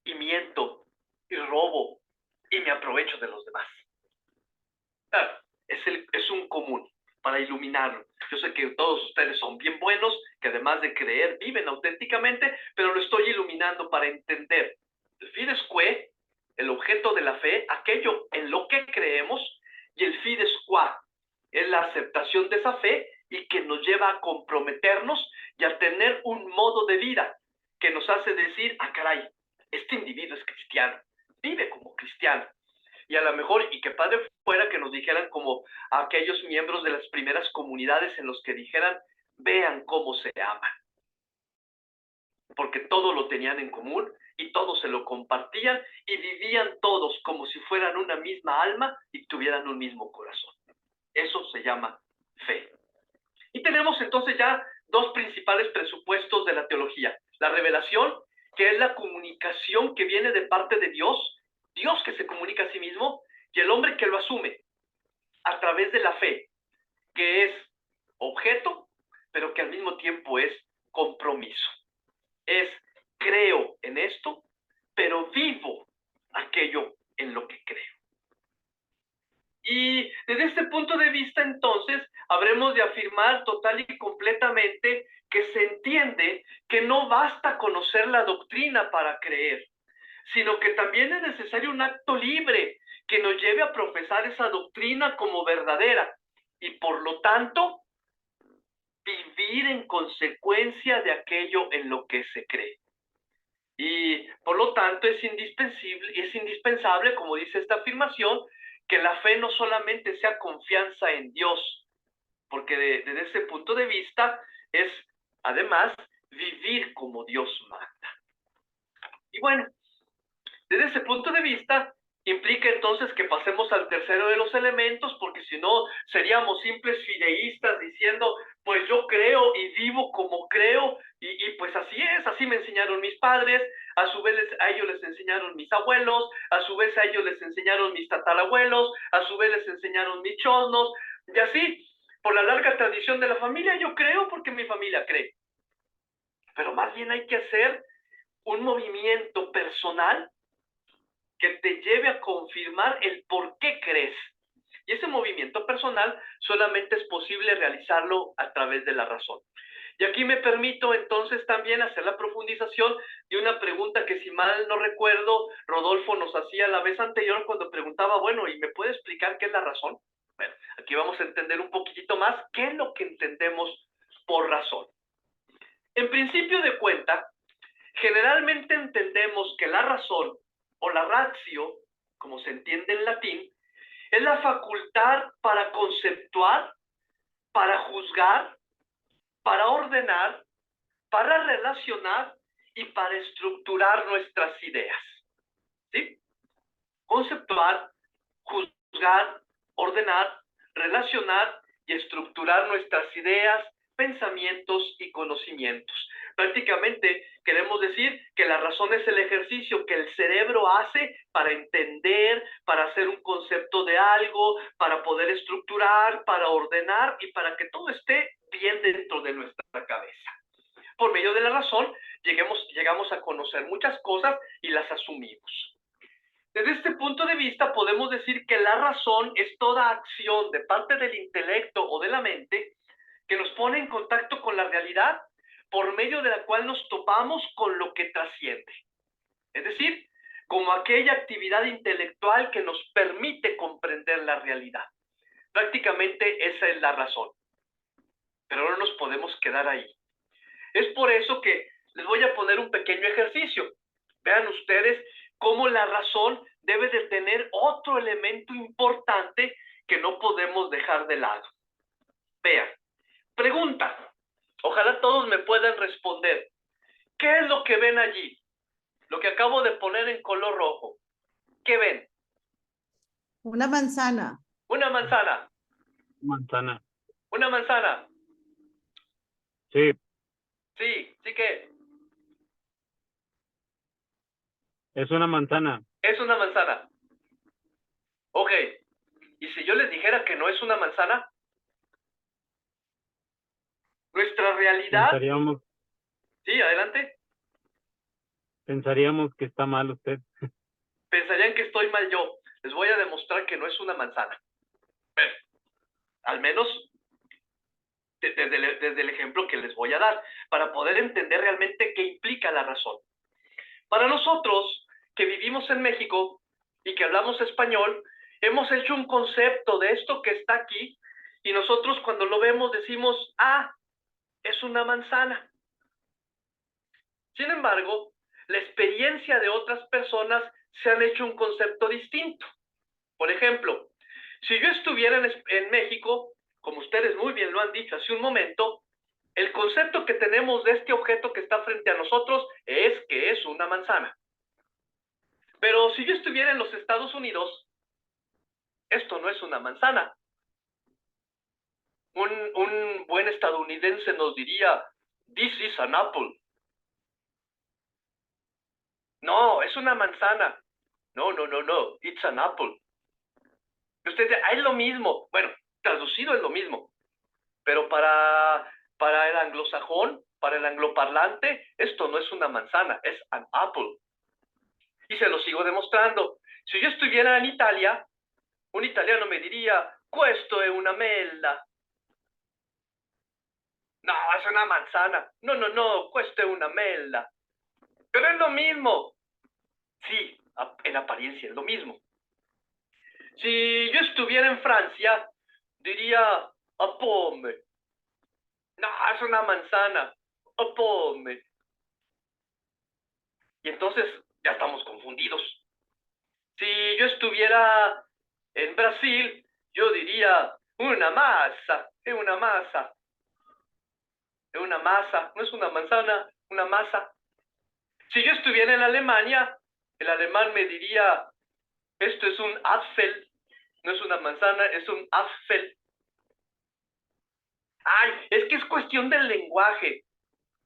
y miento, y robo, y me aprovecho de los demás. Claro, es un común para iluminarlo. Yo sé que todos ustedes son bien buenos, que además de creer viven auténticamente, pero lo estoy iluminando para entender. El fides que, el objeto de la fe, aquello en lo que creemos, y el fides qua, es la aceptación de esa fe y que nos lleva a comprometernos y a tener un modo de vida que nos hace decir, ah caray, este individuo es cristiano, vive como cristiano. Y a lo mejor, y que padre fuera que nos dijeran como a aquellos miembros de las primeras comunidades en los que dijeran, vean cómo se aman. Porque todo lo tenían en común y todos se lo compartían y vivían todos como si fueran una misma alma y tuvieran un mismo corazón. Eso se llama fe. Y tenemos entonces ya dos principales presupuestos de la teología. La revelación, que es la comunicación que viene de parte de Dios, Dios que se comunica a sí mismo, y el hombre que lo asume a través de la fe, que es objeto, pero que al mismo tiempo es compromiso. Es creo en esto, pero vivo aquello en lo que creo. Y desde este punto de vista, entonces, habremos de afirmar total y completamente que se entiende que no basta conocer la doctrina para creer, sino que también es necesario un acto libre que nos lleve a profesar esa doctrina como verdadera y, por lo tanto, vivir en consecuencia de aquello en lo que se cree. Y, por lo tanto, es indispensable, como dice esta afirmación, que la fe no solamente sea confianza en Dios, porque desde ese punto de vista es, además, vivir como Dios manda. Y bueno, desde ese punto de vista, implica entonces que pasemos al tercero de los elementos, porque si no, seríamos simples fideístas diciendo, pues yo creo y vivo como creo, y pues así es, así me enseñaron mis padres, a su vez a ellos les enseñaron mis abuelos, a su vez a ellos les enseñaron mis tatarabuelos, a su vez les enseñaron mis chosnos, y así, por la larga tradición de la familia, yo creo porque mi familia cree. Pero más bien hay que hacer un movimiento personal que te lleve a confirmar el por qué crees. Y ese movimiento personal solamente es posible realizarlo a través de la razón. Y aquí me permito entonces también hacer la profundización de una pregunta que, si mal no recuerdo, Rodolfo nos hacía la vez anterior cuando preguntaba, bueno, ¿y me puede explicar qué es la razón? Bueno, aquí vamos a entender un poquitito más qué es lo que entendemos por razón. En principio de cuenta, generalmente entendemos que la razón o la ratio, como se entiende en latín, es la facultad para conceptuar, para juzgar, para ordenar, para relacionar y para estructurar nuestras ideas. ¿Sí? Conceptuar, juzgar, ordenar, relacionar y estructurar nuestras ideas, pensamientos y conocimientos. Prácticamente queremos decir que la razón es el ejercicio que el cerebro hace para entender, para hacer un concepto de algo, para poder estructurar, para ordenar y para que todo esté bien dentro de nuestra cabeza. Por medio de la razón llegamos a conocer muchas cosas y las asumimos. Desde este punto de vista podemos decir que la razón es toda acción de parte del intelecto o de la mente que nos pone en contacto con la realidad por medio de la cual nos topamos con lo que trasciende. Es decir, como aquella actividad intelectual que nos permite comprender la realidad. Prácticamente esa es la razón. Pero no nos podemos quedar ahí. Es por eso que les voy a poner un pequeño ejercicio. Vean ustedes cómo la razón debe de tener otro elemento importante que no podemos dejar de lado. Vean, pregunta. Ojalá todos me puedan responder. ¿Qué es lo que ven allí? Lo que acabo de poner en color rojo. ¿Qué ven? Una manzana. Una manzana. Manzana. Una manzana. Sí, Sí, sí que es una manzana. es una manzana. Ok. ¿Y si yo les dijera que no es una manzana? Nuestra realidad... Sí, adelante. Pensaríamos que está mal usted. Pensarían que estoy mal yo. Les voy a demostrar que no es una manzana. Pero, al menos desde el ejemplo que les voy a dar, para poder entender realmente qué implica la razón. Para nosotros, que vivimos en México y que hablamos español, hemos hecho un concepto de esto que está aquí, y nosotros cuando lo vemos decimos, ah, es una manzana. Sin embargo, la experiencia de otras personas se han hecho un concepto distinto. Por ejemplo, si yo estuviera en México, como ustedes muy bien lo han dicho hace un momento, el concepto que tenemos de este objeto que está frente a nosotros es que es una manzana. Pero si yo estuviera en los Estados Unidos, esto no es una manzana. Un buen estadounidense nos diría, this is an apple. No, es una manzana. No, it's an apple. Usted dice, es lo mismo. Bueno, traducido es lo mismo. Pero para el anglosajón, para el angloparlante, esto no es una manzana, es an apple. Y se lo sigo demostrando. Si yo estuviera en Italia, un italiano me diría, questo è una mela. No, es una manzana. No, questo è una mela. Pero es lo mismo. Sí, en apariencia es lo mismo. Si yo estuviera en Francia, diría, a pomme. No, es una manzana. A pomme. Y entonces ya estamos confundidos. Si yo estuviera en Brasil, yo diría, una masa, es una masa. Es una masa, no es una manzana, una masa. Si yo estuviera en Alemania, el alemán me diría, esto es un Apfel, no es una manzana, es un Apfel. Ay, es que es cuestión del lenguaje.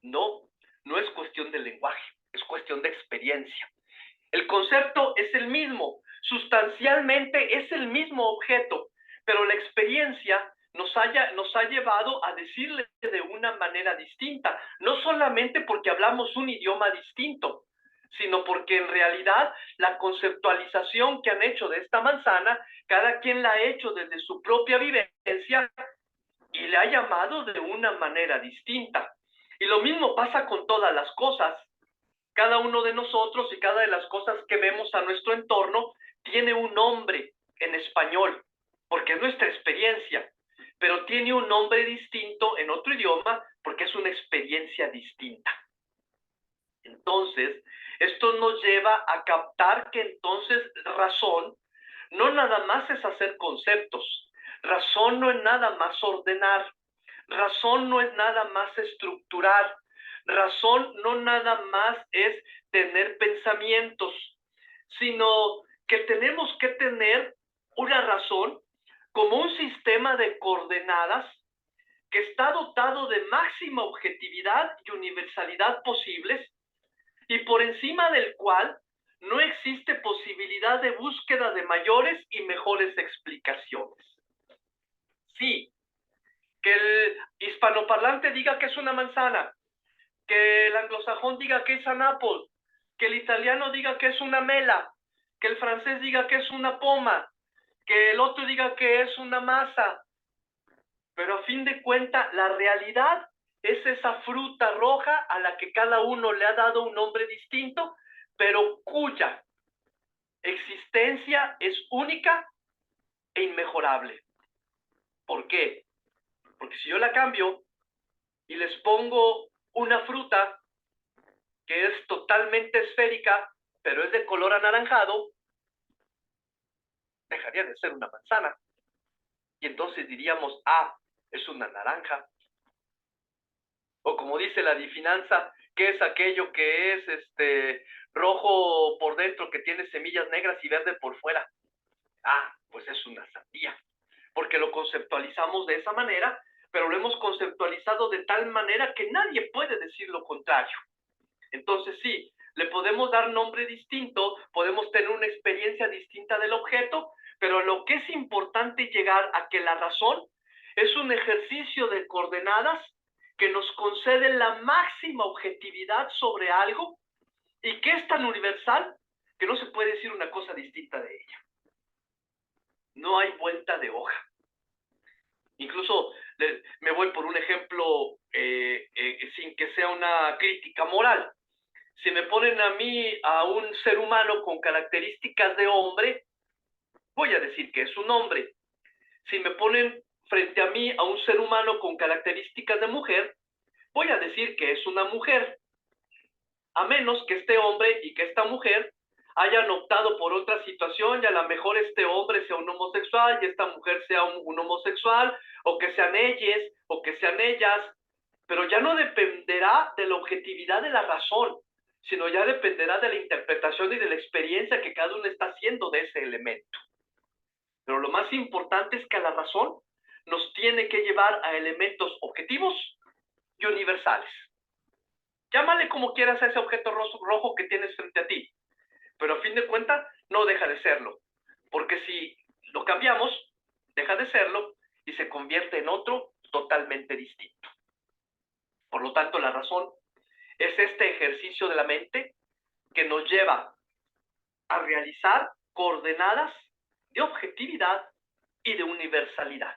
No, no es cuestión del lenguaje, es cuestión de experiencia. El concepto es el mismo, sustancialmente es el mismo objeto, pero la experiencia nos ha llevado a decirle de una manera distinta, no solamente porque hablamos un idioma distinto, sino porque en realidad la conceptualización que han hecho de esta manzana, cada quien la ha hecho desde su propia vivencia y le ha llamado de una manera distinta. Y lo mismo pasa con todas las cosas. Cada uno de nosotros y cada de las cosas que vemos a nuestro entorno tiene un nombre en español, porque es nuestra experiencia, pero tiene un nombre distinto en otro idioma porque es una experiencia distinta. Entonces, esto nos lleva a captar que entonces razón no nada más es hacer conceptos, razón no es nada más ordenar, razón no es nada más estructurar, razón no nada más es tener pensamientos, sino que tenemos que tener una razón como un sistema de coordenadas que está dotado de máxima objetividad y universalidad posibles y por encima del cual no existe posibilidad de búsqueda de mayores y mejores explicaciones. Sí, que el hispanoparlante diga que es una manzana, que el anglosajón diga que es an apple, que el italiano diga que es una mela, que el francés diga que es una poma, que el otro diga que es una masa. Pero a fin de cuentas, la realidad es esa fruta roja a la que cada uno le ha dado un nombre distinto, pero cuya existencia es única e inmejorable. ¿Por qué? Porque si yo la cambio y les pongo una fruta que es totalmente esférica, pero es de color anaranjado, dejaría de ser una manzana. Y entonces diríamos, ah, es una naranja. O como dice la adivinanza, ¿qué es aquello que es rojo por dentro, que tiene semillas negras y verde por fuera? Ah, pues es una sandía. Porque lo conceptualizamos de esa manera, pero lo hemos conceptualizado de tal manera que nadie puede decir lo contrario. Entonces sí, le podemos dar nombre distinto, podemos tener una experiencia distinta del objeto, pero lo que es importante llegar a que la razón es un ejercicio de coordenadas que nos concede la máxima objetividad sobre algo y que es tan universal que no se puede decir una cosa distinta de ella. No hay vuelta de hoja. Incluso me voy por un ejemplo sin que sea una crítica moral. Si me ponen a mí a un ser humano con características de hombre, voy a decir que es un hombre. Si me ponen frente a mí a un ser humano con características de mujer, voy a decir que es una mujer. A menos que este hombre y que esta mujer hayan optado por otra situación y a lo mejor este hombre sea un homosexual y esta mujer sea un homosexual, o que sean ellos o que sean ellas, pero ya no dependerá de la objetividad de la razón, sino ya dependerá de la interpretación y de la experiencia que cada uno está haciendo de ese elemento. Pero lo más importante es que la razón nos tiene que llevar a elementos objetivos y universales. Llámale como quieras a ese objeto rojo que tienes frente a ti, pero a fin de cuentas no deja de serlo, porque si lo cambiamos, deja de serlo y se convierte en otro totalmente distinto. Por lo tanto, la razón es este ejercicio de la mente que nos lleva a realizar coordenadas de objetividad y de universalidad.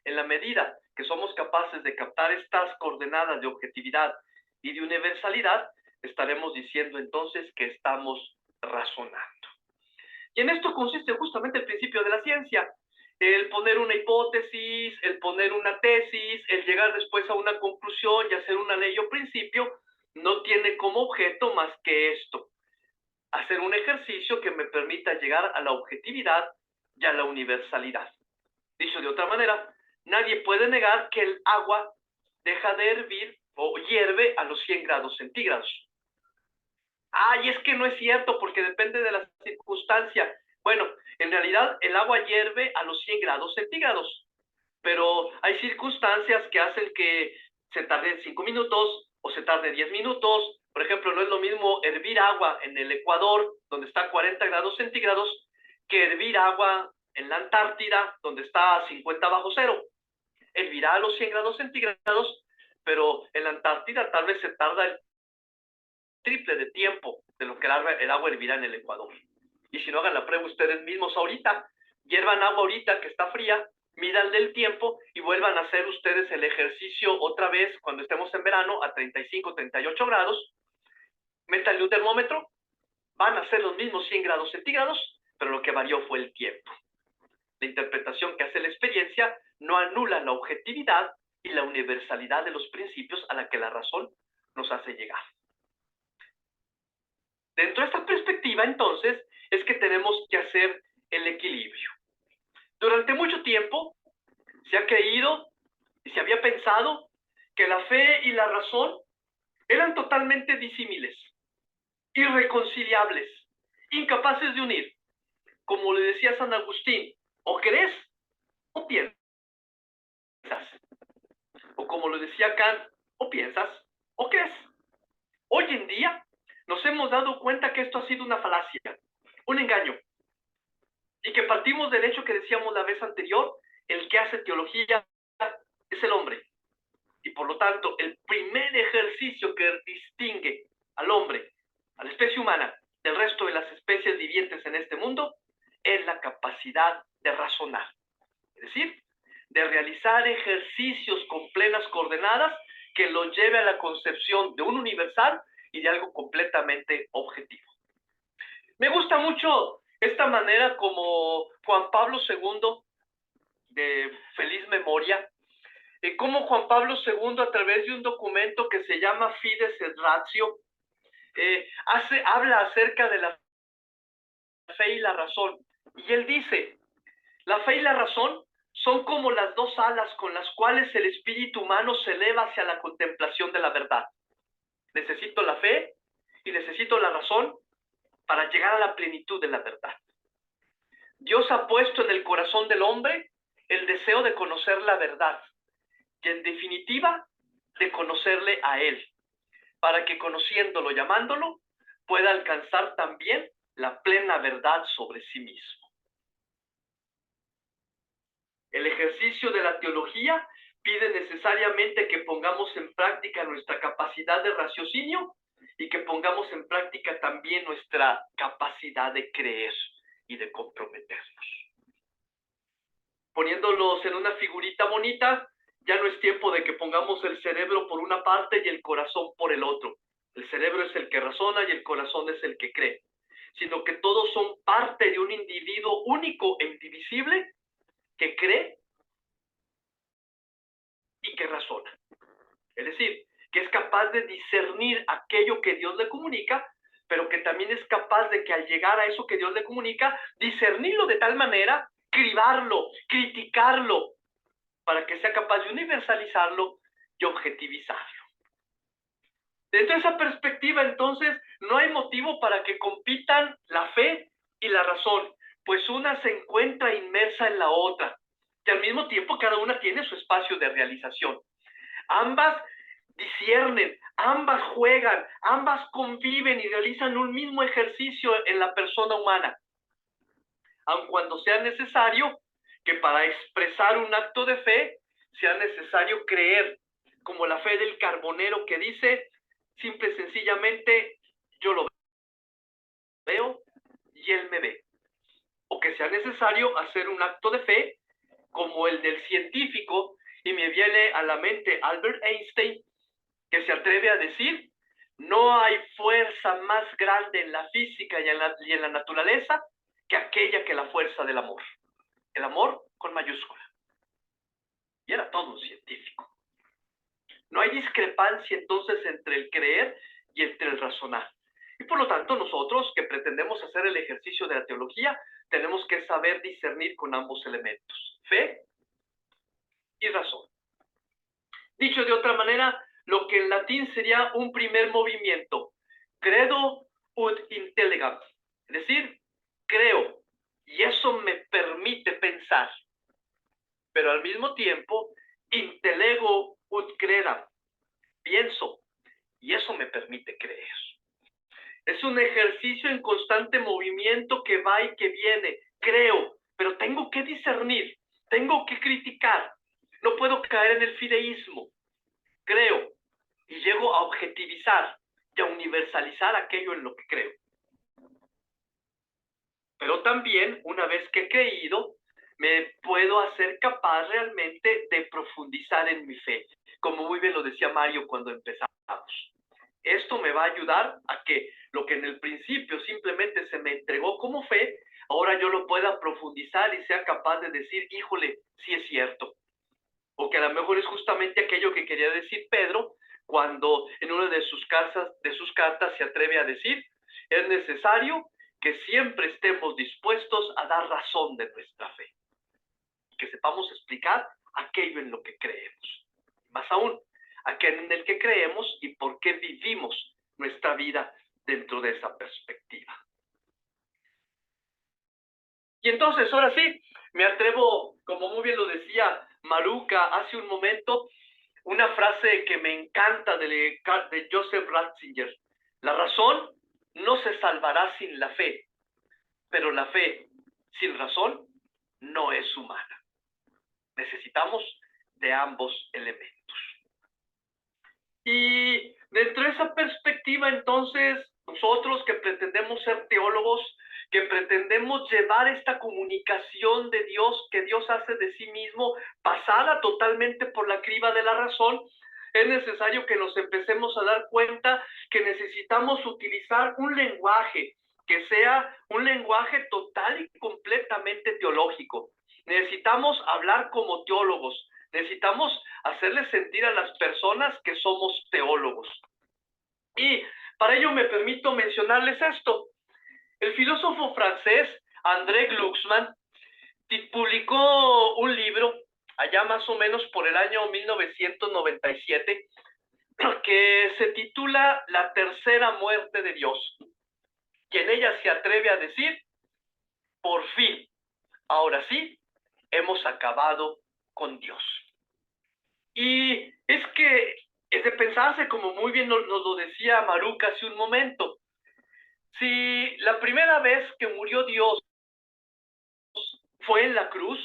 En la medida que somos capaces de captar estas coordenadas de objetividad y de universalidad, estaremos diciendo entonces que estamos razonando. Y en esto consiste justamente el principio de la ciencia: el poner una hipótesis, el poner una tesis, el llegar después a una conclusión y hacer una ley o principio, no tiene como objeto más que esto: hacer un ejercicio que me permita llegar a la objetividad y a la universalidad. Dicho de otra manera, nadie puede negar que el agua deja de hervir o hierve a los 100 grados centígrados. Y es que no es cierto porque depende de la circunstancia. Bueno, en realidad el agua hierve a los 100 grados centígrados, pero hay circunstancias que hacen que se tarde 5 minutos o se tarde 10 minutos. Por ejemplo, no es lo mismo hervir agua en el Ecuador, donde está a 40 grados centígrados, que hervir agua en la Antártida, donde está a 50 bajo cero. Hervirá a los 100 grados centígrados, pero en la Antártida tal vez se tarda el triple de tiempo de lo que el agua hervirá en el Ecuador. Y si no, hagan la prueba ustedes mismos ahorita. Hiervan agua ahorita que está fría, mídanle el tiempo y vuelvan a hacer ustedes el ejercicio otra vez cuando estemos en verano a 35, 38 grados. Métanle un termómetro, van a ser los mismos 100 grados centígrados, pero lo que varió fue el tiempo. La interpretación que hace la experiencia no anula la objetividad y la universalidad de los principios a la que la razón nos hace llegar. Dentro de esta perspectiva, entonces, es que tenemos que hacer el equilibrio. Durante mucho tiempo se ha creído y se había pensado que la fe y la razón eran totalmente disímiles, irreconciliables, incapaces de unir. Como le decía San Agustín, o crees o piensas. O como lo decía Kant, o piensas o crees. Hoy en día nos hemos dado cuenta que esto ha sido una falacia, un engaño, y que partimos del hecho que decíamos la vez anterior: el que hace teología es el hombre. Y por lo tanto, el primer ejercicio que distingue al hombre, a la especie humana, del resto de las especies vivientes en este mundo, es la capacidad de razonar. Es decir, de realizar ejercicios con plenas coordenadas que lo lleve a la concepción de un universal y de algo completamente objetivo. Me gusta mucho esta manera como Juan Pablo II, de feliz memoria, como Juan Pablo II, a través de un documento que se llama Fides et Ratio, habla acerca de la fe y la razón. Y él dice, la fe y la razón son como las dos alas con las cuales el espíritu humano se eleva hacia la contemplación de la verdad. Necesito la fe y necesito la razón para llegar a la plenitud de la verdad. Dios ha puesto en el corazón del hombre el deseo de conocer la verdad y, en definitiva, de conocerle a Él, para que, conociéndolo y amándolo, pueda alcanzar también la plena verdad sobre sí mismo. El ejercicio de la teología pide necesariamente que pongamos en práctica nuestra capacidad de raciocinio y que pongamos en práctica también nuestra capacidad de creer y de comprometernos. Poniéndolos en una figurita bonita, ya no es tiempo de que pongamos el cerebro por una parte y el corazón por el otro. El cerebro es el que razona y el corazón es el que cree, sino que todos son parte de un individuo único e indivisible que cree y que razona. Es decir, que es capaz de discernir aquello que Dios le comunica, pero que también es capaz de que al llegar a eso que Dios le comunica, discernirlo de tal manera, cribarlo, criticarlo, para que sea capaz de universalizarlo y objetivizarlo. Dentro de esa perspectiva, entonces, no hay motivo para que compitan la fe y la razón, pues una se encuentra inmersa en la otra, y al mismo tiempo cada una tiene su espacio de realización. Ambas disciernen, ambas juegan, ambas conviven y realizan un mismo ejercicio en la persona humana, aun cuando sea necesario que para expresar un acto de fe sea necesario creer, como la fe del carbonero que dice, simple y sencillamente, yo lo veo y él me ve. O que sea necesario hacer un acto de fe, como el del científico, y me viene a la mente Albert Einstein, que se atreve a decir, no hay fuerza más grande en la física y en la naturaleza que aquella que la fuerza del amor. El amor con mayúscula. Y era todo un científico. No hay discrepancia entonces entre el creer y entre el razonar. Y por lo tanto nosotros que pretendemos hacer el ejercicio de la teología, tenemos que saber discernir con ambos elementos, fe y razón. Dicho de otra manera, lo que en latín sería un primer movimiento, credo ut intelligam, es decir, creo, y eso me permite pensar, pero al mismo tiempo, intellego ut credam, pienso, y eso me permite creer. Es un ejercicio en constante movimiento que va y que viene, creo, pero tengo que discernir, tengo que criticar, no puedo caer en el fideísmo. Creo y llego a objetivizar y a universalizar aquello en lo que creo. Pero también, una vez que he creído, me puedo hacer capaz realmente de profundizar en mi fe, como muy bien lo decía Mario cuando empezamos. Esto me va a ayudar a que lo que en el principio simplemente se me entregó como fe, ahora yo lo pueda profundizar y sea capaz de decir, híjole, sí es cierto. O que a lo mejor es justamente aquello que quería decir Pedro cuando en una de sus cartas se atreve a decir, es necesario que siempre estemos dispuestos a dar razón de nuestra fe. Que sepamos explicar aquello en lo que creemos. Más aún, aquello en el que creemos y por qué vivimos nuestra vida dentro de esa perspectiva. Y entonces, ahora sí, me atrevo, como muy bien lo decía Maruca hace un momento, una frase que me encanta de Joseph Ratzinger. La razón no se salvará sin la fe, pero la fe sin razón no es humana. Necesitamos de ambos elementos. Y dentro de esa perspectiva, entonces, nosotros que pretendemos ser teólogos, que pretendemos llevar esta comunicación de Dios, que Dios hace de sí mismo, pasada totalmente por la criba de la razón, Es necesario que nos empecemos a dar cuenta que necesitamos utilizar un lenguaje que sea un lenguaje total y completamente teológico. Necesitamos hablar como teólogos. Necesitamos hacerles sentir a las personas que somos teólogos. Y para ello me permito mencionarles esto. El filósofo francés André Glucksmann publicó un libro allá más o menos por el año 1997 que se titula La tercera muerte de Dios, y en ella se atreve a decir: por fin, ahora sí, hemos acabado con Dios. Y es que es de pensarse, como muy bien nos lo decía Maruca hace un momento, si la primera vez que murió Dios fue en la cruz,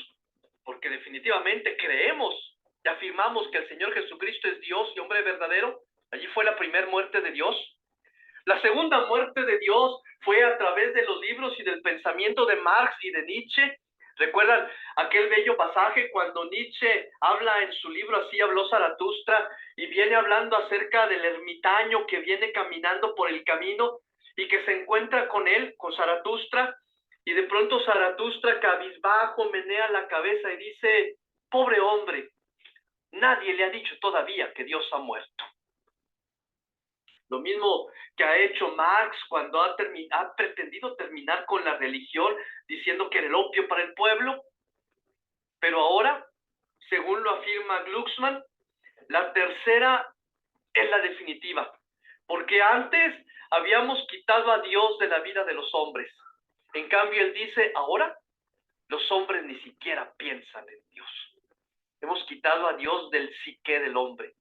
porque definitivamente creemos y afirmamos que el Señor Jesucristo es Dios y hombre verdadero, allí fue la primera muerte de Dios. La segunda muerte de Dios fue a través de los libros y del pensamiento de Marx y de Nietzsche. ¿Recuerdan aquel bello pasaje cuando Nietzsche habla en su libro Así habló Zaratustra y viene hablando acerca del ermitaño que viene caminando por el camino y que se encuentra con él, con Zaratustra, y de pronto Zaratustra cabizbajo menea la cabeza y dice: pobre hombre, nadie le ha dicho todavía que Dios ha muerto? Lo mismo que ha hecho Marx cuando ha pretendido terminar con la religión diciendo que era el opio para el pueblo. Pero ahora, según lo afirma Glucksmann, la tercera es la definitiva, porque antes habíamos quitado a Dios de la vida de los hombres. En cambio, él dice, ahora los hombres ni siquiera piensan en Dios. Hemos quitado a Dios del psique del hombre.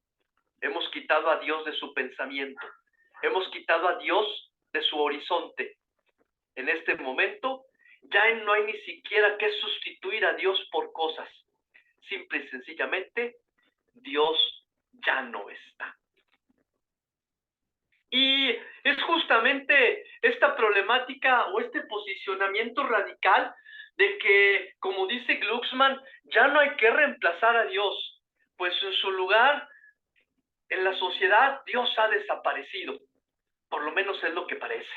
Hemos quitado a Dios de su pensamiento. Hemos quitado a Dios de su horizonte. En este momento ya no hay ni siquiera que sustituir a Dios por cosas. Simple y sencillamente, Dios ya no está. Y es justamente esta problemática o este posicionamiento radical de que, como dice Glucksmann, ya no hay que reemplazar a Dios, pues en su lugar, en la sociedad, Dios ha desaparecido. Por lo menos es lo que parece.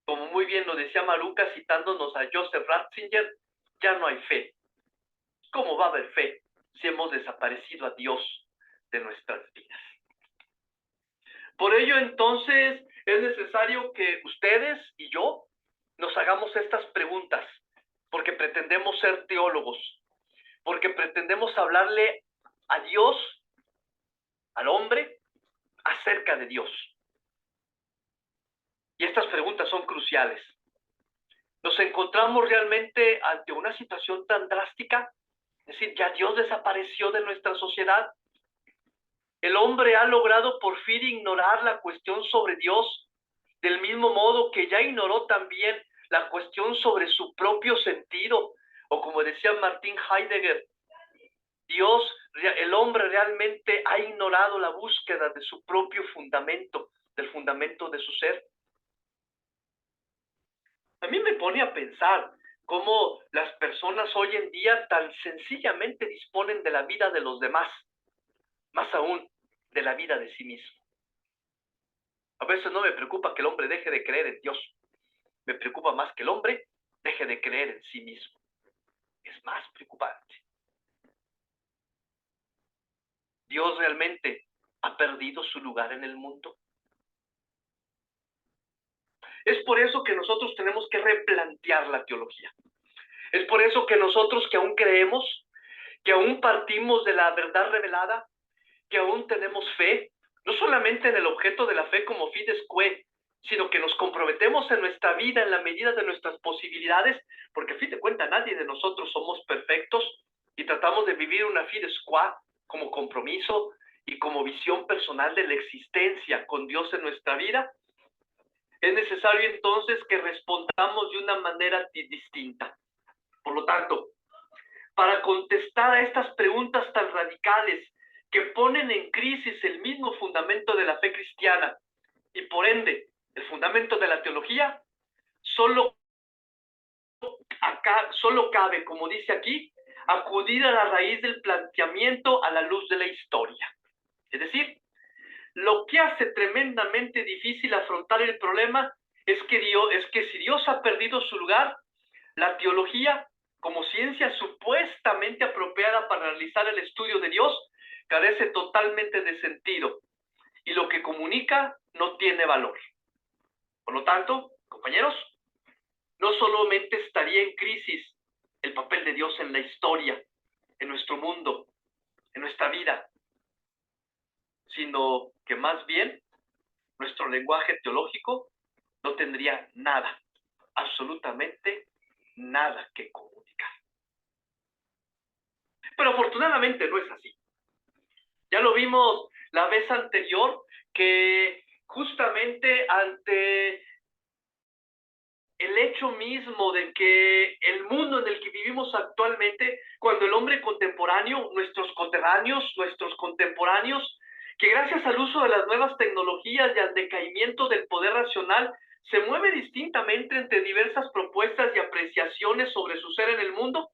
Como muy bien lo decía Maruca citándonos a Joseph Ratzinger, ya no hay fe. ¿Cómo va a haber fe si hemos desaparecido a Dios de nuestras vidas? Por ello, entonces, es necesario que ustedes y yo nos hagamos estas preguntas, porque pretendemos ser teólogos, porque pretendemos hablarle a Dios, al hombre, acerca de Dios. Y estas preguntas son cruciales. ¿Nos encontramos realmente ante una situación tan drástica? Es decir, ¿ya Dios desapareció de nuestra sociedad? ¿El hombre ha logrado por fin ignorar la cuestión sobre Dios, del mismo modo que ya ignoró también la cuestión sobre su propio sentido? O como decía Martin Heidegger, el hombre realmente ha ignorado la búsqueda de su propio fundamento, del fundamento de su ser. A mí me pone a pensar cómo las personas hoy en día tan sencillamente disponen de la vida de los demás, más aún de la vida de sí mismo. A veces no me preocupa que el hombre deje de creer en Dios, me preocupa más que el hombre deje de creer en sí mismo. Es más preocupante. ¿Dios realmente ha perdido su lugar en el mundo? Es por eso que nosotros tenemos que replantear la teología. Es por eso que nosotros que aún creemos, que aún partimos de la verdad revelada, que aún tenemos fe, no solamente en el objeto de la fe como fides quae, sino que nos comprometemos en nuestra vida en la medida de nuestras posibilidades, porque a fin de cuentas nadie de nosotros somos perfectos y tratamos de vivir una fides quae como compromiso y como visión personal de la existencia con Dios en nuestra vida. Es necesario entonces que respondamos de una manera distinta. Por lo tanto, para contestar a estas preguntas tan radicales que ponen en crisis el mismo fundamento de la fe cristiana y por ende el fundamento de la teología, solo cabe, como dice aquí, acudir a la raíz del planteamiento a la luz de la historia. Es decir, lo que hace tremendamente difícil afrontar el problema es que si Dios ha perdido su lugar, la teología, como ciencia supuestamente apropiada para realizar el estudio de Dios, carece totalmente de sentido y lo que comunica no tiene valor. Por lo tanto, compañeros, no solamente estaría en crisis el papel de Dios en la historia, en nuestro mundo, en nuestra vida, sino que más bien nuestro lenguaje teológico no tendría nada, absolutamente nada que comunicar. Pero afortunadamente no es así. Ya lo vimos la vez anterior, que justamente ante el hecho mismo de que el mundo en el que vivimos actualmente, cuando el hombre contemporáneo, nuestros coterráneos, nuestros contemporáneos, que gracias al uso de las nuevas tecnologías y al decaimiento del poder racional, se mueve distintamente entre diversas propuestas y apreciaciones sobre su ser en el mundo,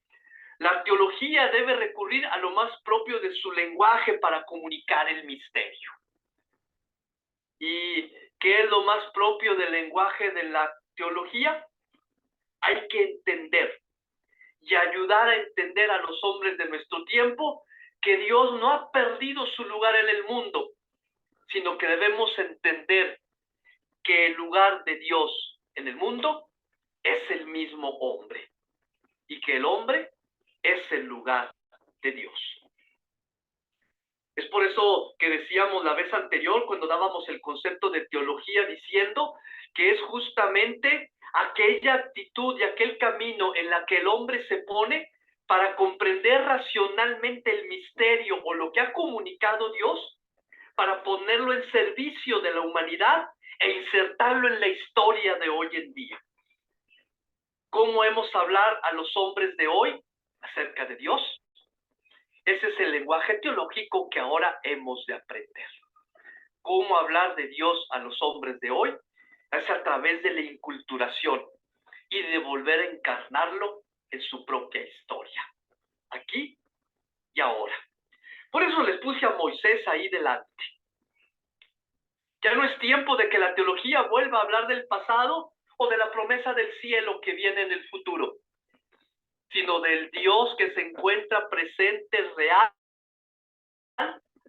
la teología debe recurrir a lo más propio de su lenguaje para comunicar el misterio. ¿Y qué es lo más propio del lenguaje de la teología? Hay que entender y ayudar a entender a los hombres de nuestro tiempo que Dios no ha perdido su lugar en el mundo, sino que debemos entender que el lugar de Dios en el mundo es el mismo hombre y que el hombre es el lugar de Dios. Es por eso que decíamos la vez anterior, cuando dábamos el concepto de teología, diciendo que es justamente aquella actitud y aquel camino en la que el hombre se pone para comprender racionalmente el misterio o lo que ha comunicado Dios, para ponerlo en servicio de la humanidad e insertarlo en la historia de hoy en día. ¿Cómo hemos hablar a los hombres de hoy acerca de Dios? Ese es el lenguaje teológico que ahora hemos de aprender. ¿Cómo hablar de Dios a los hombres de hoy? Es a través de la inculturación y de volver a encarnarlo en su propia historia, aquí y ahora. Por eso les puse a Moisés ahí delante. Ya no es tiempo de que la teología vuelva a hablar del pasado o de la promesa del cielo que viene en el futuro, sino del Dios que se encuentra presente, real,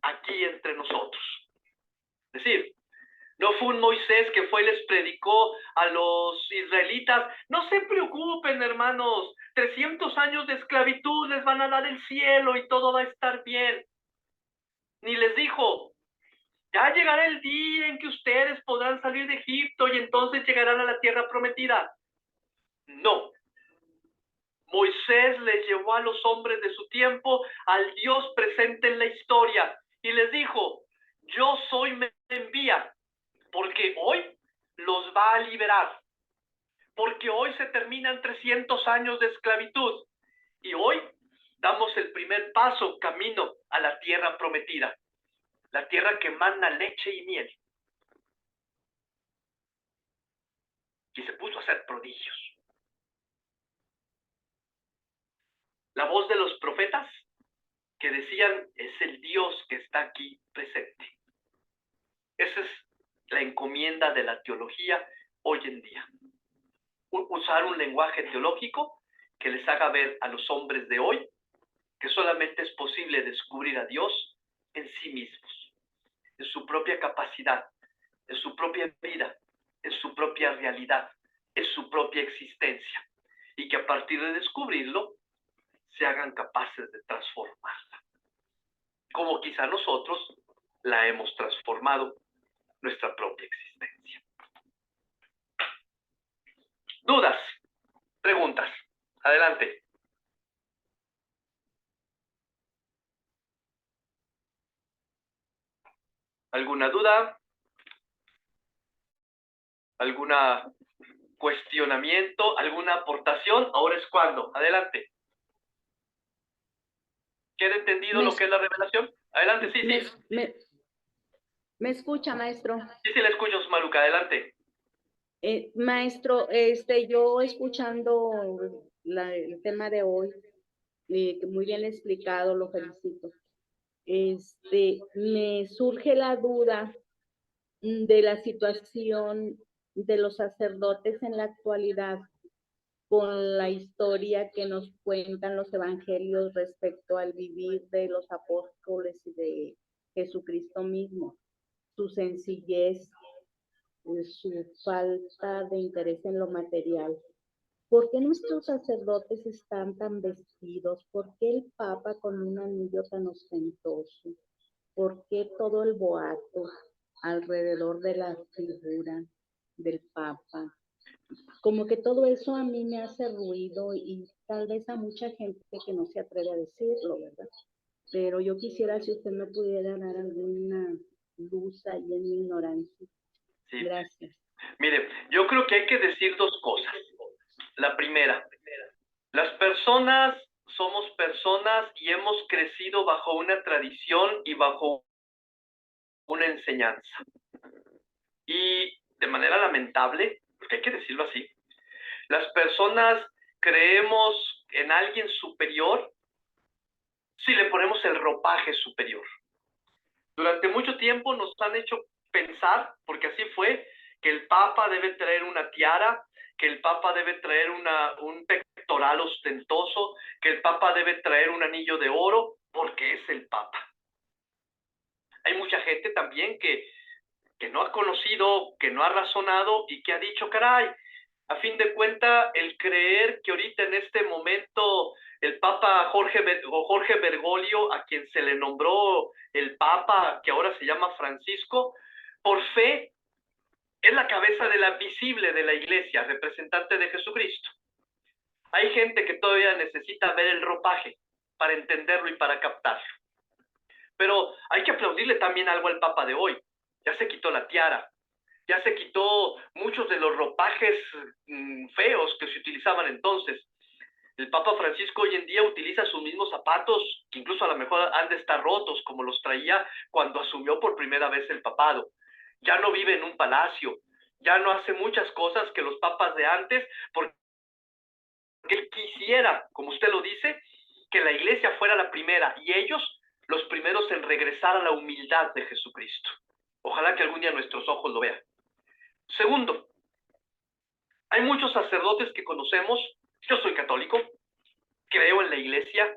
aquí entre nosotros. Es decir, no fue un Moisés que fue y les predicó a los israelitas: no se preocupen, hermanos, 300 años de esclavitud les van a dar el cielo y todo va a estar bien. Ni les dijo: ya llegará el día en que ustedes podrán salir de Egipto y entonces llegarán a la tierra prometida. No. Moisés les llevó a los hombres de su tiempo al Dios presente en la historia y les dijo: yo soy, me envía, porque hoy los va a liberar, porque hoy se terminan 300 años de esclavitud y hoy damos el primer paso camino a la tierra prometida, la tierra que emana leche y miel. Y se puso a hacer prodigios. La voz de los profetas que decían: es el Dios que está aquí presente. Esa es la encomienda de la teología hoy en día. Usar un lenguaje teológico que les haga ver a los hombres de hoy que solamente es posible descubrir a Dios en sí mismos, en su propia capacidad, en su propia vida, en su propia realidad, en su propia existencia, y que a partir de descubrirlo se hagan capaces de transformarla, como quizá nosotros la hemos transformado, nuestra propia existencia. ¿Dudas? ¿Preguntas? Adelante. ¿Alguna duda? ¿Algún cuestionamiento? ¿Alguna aportación? Ahora es cuando. Adelante. ¿Queda entendido lo que es la revelación? Adelante, sí. ¿Me escucha, maestro? Sí, le escucho, Maluca. Adelante. Maestro, yo escuchando el tema de hoy, muy bien explicado, lo felicito. me surge la duda de la situación de los sacerdotes en la actualidad con la historia que nos cuentan los evangelios respecto al vivir de los apóstoles y de Jesucristo mismo, su sencillez, su falta de interés en lo material. ¿Por qué nuestros sacerdotes están tan vestidos? ¿Por qué el Papa con un anillo tan ostentoso? ¿Por qué todo el boato alrededor de la figura del Papa? Como que todo eso a mí me hace ruido y tal vez a mucha gente que no se atreve a decirlo, ¿verdad? Pero yo quisiera si usted me pudiera dar alguna luz ahí en mi ignorancia. Sí. Gracias. Mire, yo creo que hay que decir dos cosas. La primera, las personas somos personas y hemos crecido bajo una tradición y bajo una enseñanza. Y de manera lamentable, porque hay que decirlo así, las personas creemos en alguien superior si le ponemos el ropaje superior. Durante mucho tiempo nos han hecho pensar, porque así fue, que el Papa debe traer una tiara, que el Papa debe traer un pectoral ostentoso, que el Papa debe traer un anillo de oro, porque es el Papa. Hay mucha gente también que no ha conocido, que no ha razonado y que ha dicho, caray, a fin de cuentas, el creer que ahorita en este momento el Papa Jorge Bergoglio, a quien se le nombró el Papa, que ahora se llama Francisco, por fe, es la cabeza de la visible de la Iglesia, representante de Jesucristo. Hay gente que todavía necesita ver el ropaje para entenderlo y para captarlo. Pero hay que aplaudirle también algo al Papa de hoy. Ya se quitó la tiara, ya se quitó muchos de los ropajes feos que se utilizaban entonces. El Papa Francisco hoy en día utiliza sus mismos zapatos, que incluso a lo mejor han de estar rotos, como los traía cuando asumió por primera vez el papado. Ya no vive en un palacio, ya no hace muchas cosas que los papas de antes, porque él quisiera, como usted lo dice, que la Iglesia fuera la primera y ellos los primeros en regresar a la humildad de Jesucristo. Ojalá que algún día nuestros ojos lo vean. Segundo, hay muchos sacerdotes que conocemos. Yo soy católico, creo en la Iglesia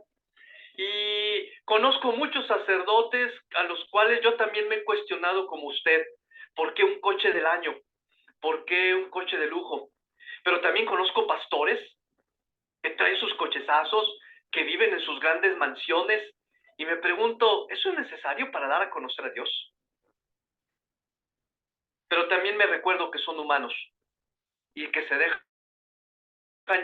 y conozco muchos sacerdotes a los cuales yo también me he cuestionado como usted. ¿Por qué un coche del año? ¿Por qué un coche de lujo? Pero también conozco pastores que traen sus cochezazos, que viven en sus grandes mansiones y me pregunto, ¿eso es necesario para dar a conocer a Dios? Pero también me recuerdo que son humanos y que se dejan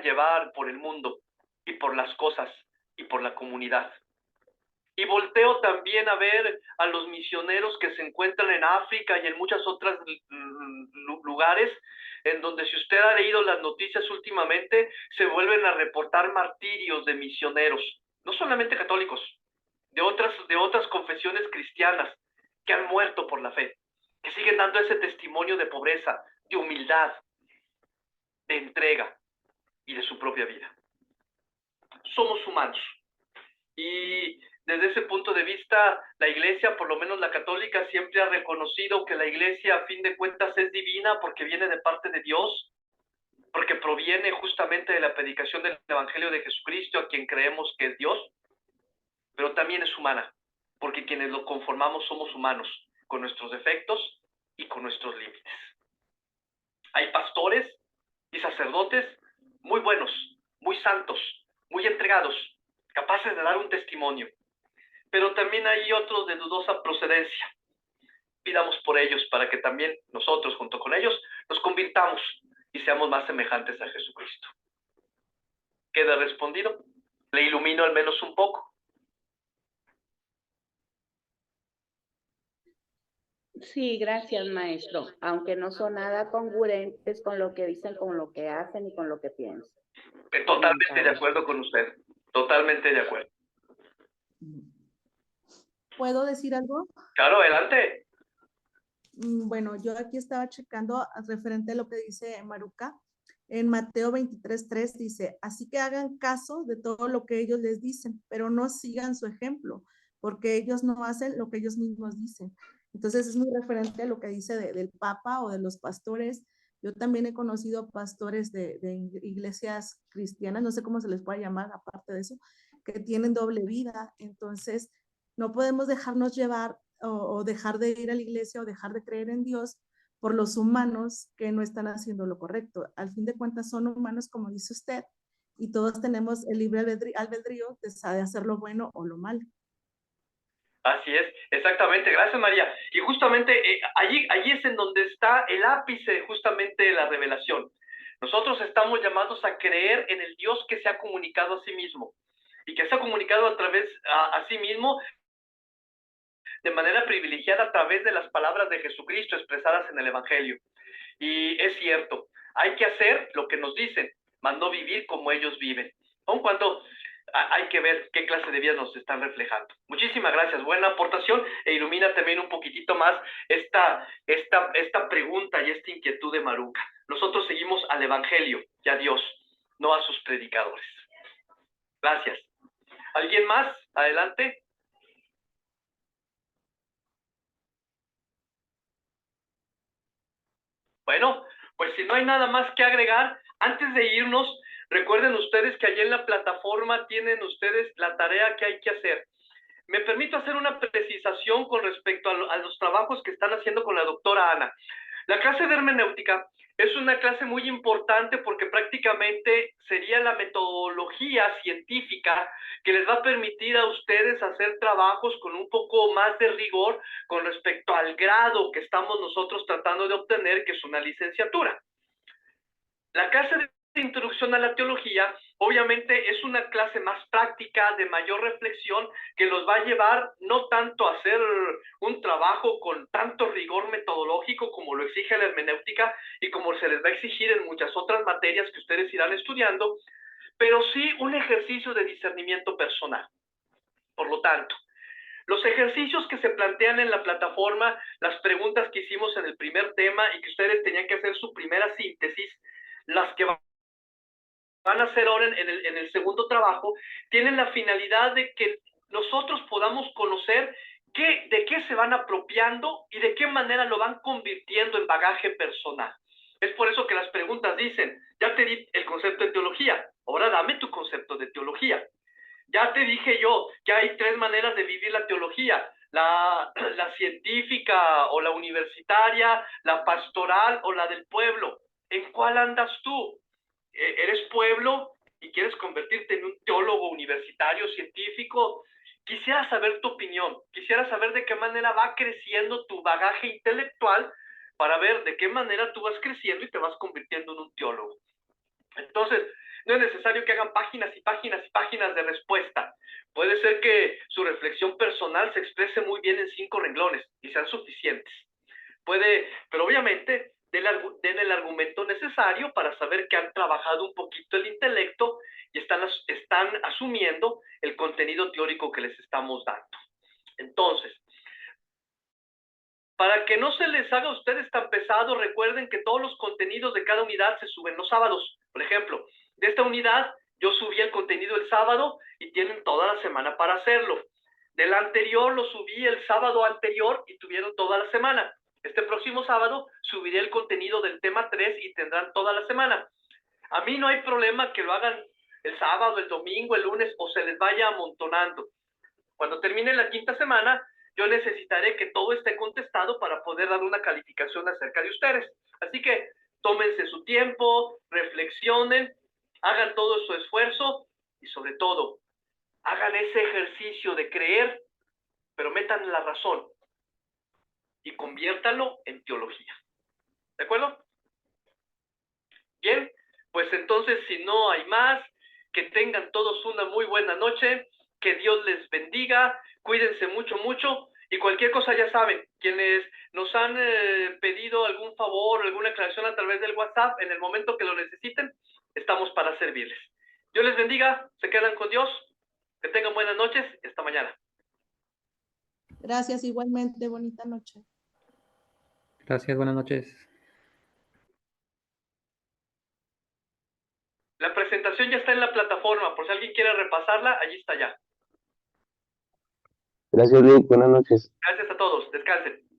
llevar por el mundo y por las cosas y por la comunidad. Y volteo también a ver a los misioneros que se encuentran en África y en muchas otras lugares, en donde si usted ha leído las noticias últimamente, se vuelven a reportar martirios de misioneros, no solamente católicos, de otras confesiones cristianas que han muerto por la fe, que siguen dando ese testimonio de pobreza, de humildad, de entrega y de su propia vida. Somos humanos. Y desde ese punto de vista, la Iglesia, por lo menos la católica, siempre ha reconocido que la Iglesia a fin de cuentas es divina porque viene de parte de Dios, porque proviene justamente de la predicación del Evangelio de Jesucristo, a quien creemos que es Dios, pero también es humana, porque quienes lo conformamos somos humanos, con nuestros defectos y con nuestros límites. Hay pastores y sacerdotes muy buenos, muy santos, muy entregados, capaces de dar un testimonio. Pero también hay otros de dudosa procedencia. Pidamos por ellos para que también nosotros, junto con ellos, nos convirtamos y seamos más semejantes a Jesucristo. ¿Queda respondido? ¿Le ilumino al menos un poco? Sí, gracias, maestro. Aunque no son nada congruentes con lo que dicen, con lo que hacen y con lo que piensan. Totalmente de acuerdo con usted. Totalmente de acuerdo. ¿Puedo decir algo? Claro, adelante. Bueno, yo aquí estaba checando referente a lo que dice Maruca. En Mateo 23:3 dice, así que hagan caso de todo lo que ellos les dicen, pero no sigan su ejemplo, porque ellos no hacen lo que ellos mismos dicen. Entonces es muy referente a lo que dice del Papa o de los pastores. Yo también he conocido pastores de iglesias cristianas, no sé cómo se les puede llamar aparte de eso, que tienen doble vida. Entonces no podemos dejarnos llevar o dejar de ir a la iglesia o dejar de creer en Dios por los humanos que no están haciendo lo correcto. Al fin de cuentas son humanos, como dice usted, y todos tenemos el libre albedrío de hacer lo bueno o lo malo. Así es, exactamente, gracias María. Y justamente allí es en donde está el ápice justamente de la revelación. Nosotros estamos llamados a creer en el Dios que se ha comunicado a sí mismo y que se ha comunicado a sí mismo de manera privilegiada a través de las palabras de Jesucristo expresadas en el Evangelio. Y es cierto, hay que hacer lo que nos dicen, mas no vivir como ellos viven. Aun cuando hay que ver qué clase de vida nos están reflejando. Muchísimas gracias, buena aportación, e ilumina también un poquitito más esta pregunta y esta inquietud de Maruca. Nosotros seguimos al Evangelio y a Dios, no a sus predicadores. Gracias. ¿Alguien más? Adelante. Bueno, pues si no hay nada más que agregar, antes de irnos, recuerden ustedes que allí en la plataforma tienen ustedes la tarea que hay que hacer. Me permito hacer una precisación con respecto a los trabajos que están haciendo con la doctora Ana. La clase de hermenéutica es una clase muy importante porque prácticamente sería la metodología científica que les va a permitir a ustedes hacer trabajos con un poco más de rigor con respecto al grado que estamos nosotros tratando de obtener, que es una licenciatura. La clase de introducción a la teología obviamente es una clase más práctica, de mayor reflexión, que los va a llevar no tanto a hacer un trabajo con tanto rigor metodológico como lo exige la hermenéutica y como se les va a exigir en muchas otras materias que ustedes irán estudiando, pero sí un ejercicio de discernimiento personal. Por lo tanto, los ejercicios que se plantean en la plataforma, las preguntas que hicimos en el primer tema y que ustedes tenían que hacer su primera síntesis, las que van a hacer ahora en el segundo trabajo, tienen la finalidad de que nosotros podamos conocer de qué se van apropiando y de qué manera lo van convirtiendo en bagaje personal. Es por eso que las preguntas dicen, ya te di el concepto de teología, ahora dame tu concepto de teología. Ya te dije yo que hay tres maneras de vivir la teología, la científica o la universitaria, la pastoral o la del pueblo. ¿En cuál andas tú? ¿Eres pueblo y quieres convertirte en un teólogo universitario, científico? Quisiera saber tu opinión, quisiera saber de qué manera va creciendo tu bagaje intelectual para ver de qué manera tú vas creciendo y te vas convirtiendo en un teólogo. Entonces, no es necesario que hagan páginas y páginas y páginas de respuesta. Puede ser que su reflexión personal se exprese muy bien en 5 renglones y sean suficientes. Pero obviamente den el argumento necesario para saber que han trabajado un poquito el intelecto y están asumiendo el contenido teórico que les estamos dando. Entonces, para que no se les haga a ustedes tan pesado, recuerden que todos los contenidos de cada unidad se suben los sábados. Por ejemplo, de esta unidad yo subí el contenido el sábado y tienen toda la semana para hacerlo. De la anterior lo subí el sábado anterior y tuvieron toda la semana. Este próximo sábado subiré el contenido del tema 3 y tendrán toda la semana. A mí no hay problema que lo hagan el sábado, el domingo, el lunes o se les vaya amontonando. Cuando termine la quinta semana, yo necesitaré que todo esté contestado para poder dar una calificación acerca de ustedes. Así que tómense su tiempo, reflexionen, hagan todo su esfuerzo y sobre todo, hagan ese ejercicio de creer, pero metan la razón y conviértanlo en teología. ¿De acuerdo? Bien, pues entonces si no hay más, que tengan todos una muy buena noche, que Dios les bendiga, cuídense mucho, mucho, y cualquier cosa ya saben, quienes nos han pedido algún favor o alguna aclaración a través del WhatsApp, en el momento que lo necesiten, estamos para servirles. Dios les bendiga, se quedan con Dios, que tengan buenas noches, y hasta mañana. Gracias, igualmente, bonita noche. Gracias, buenas noches. La presentación ya está en la plataforma, por si alguien quiere repasarla, allí está ya. Gracias, Nick. Buenas noches. Gracias a todos. Descansen.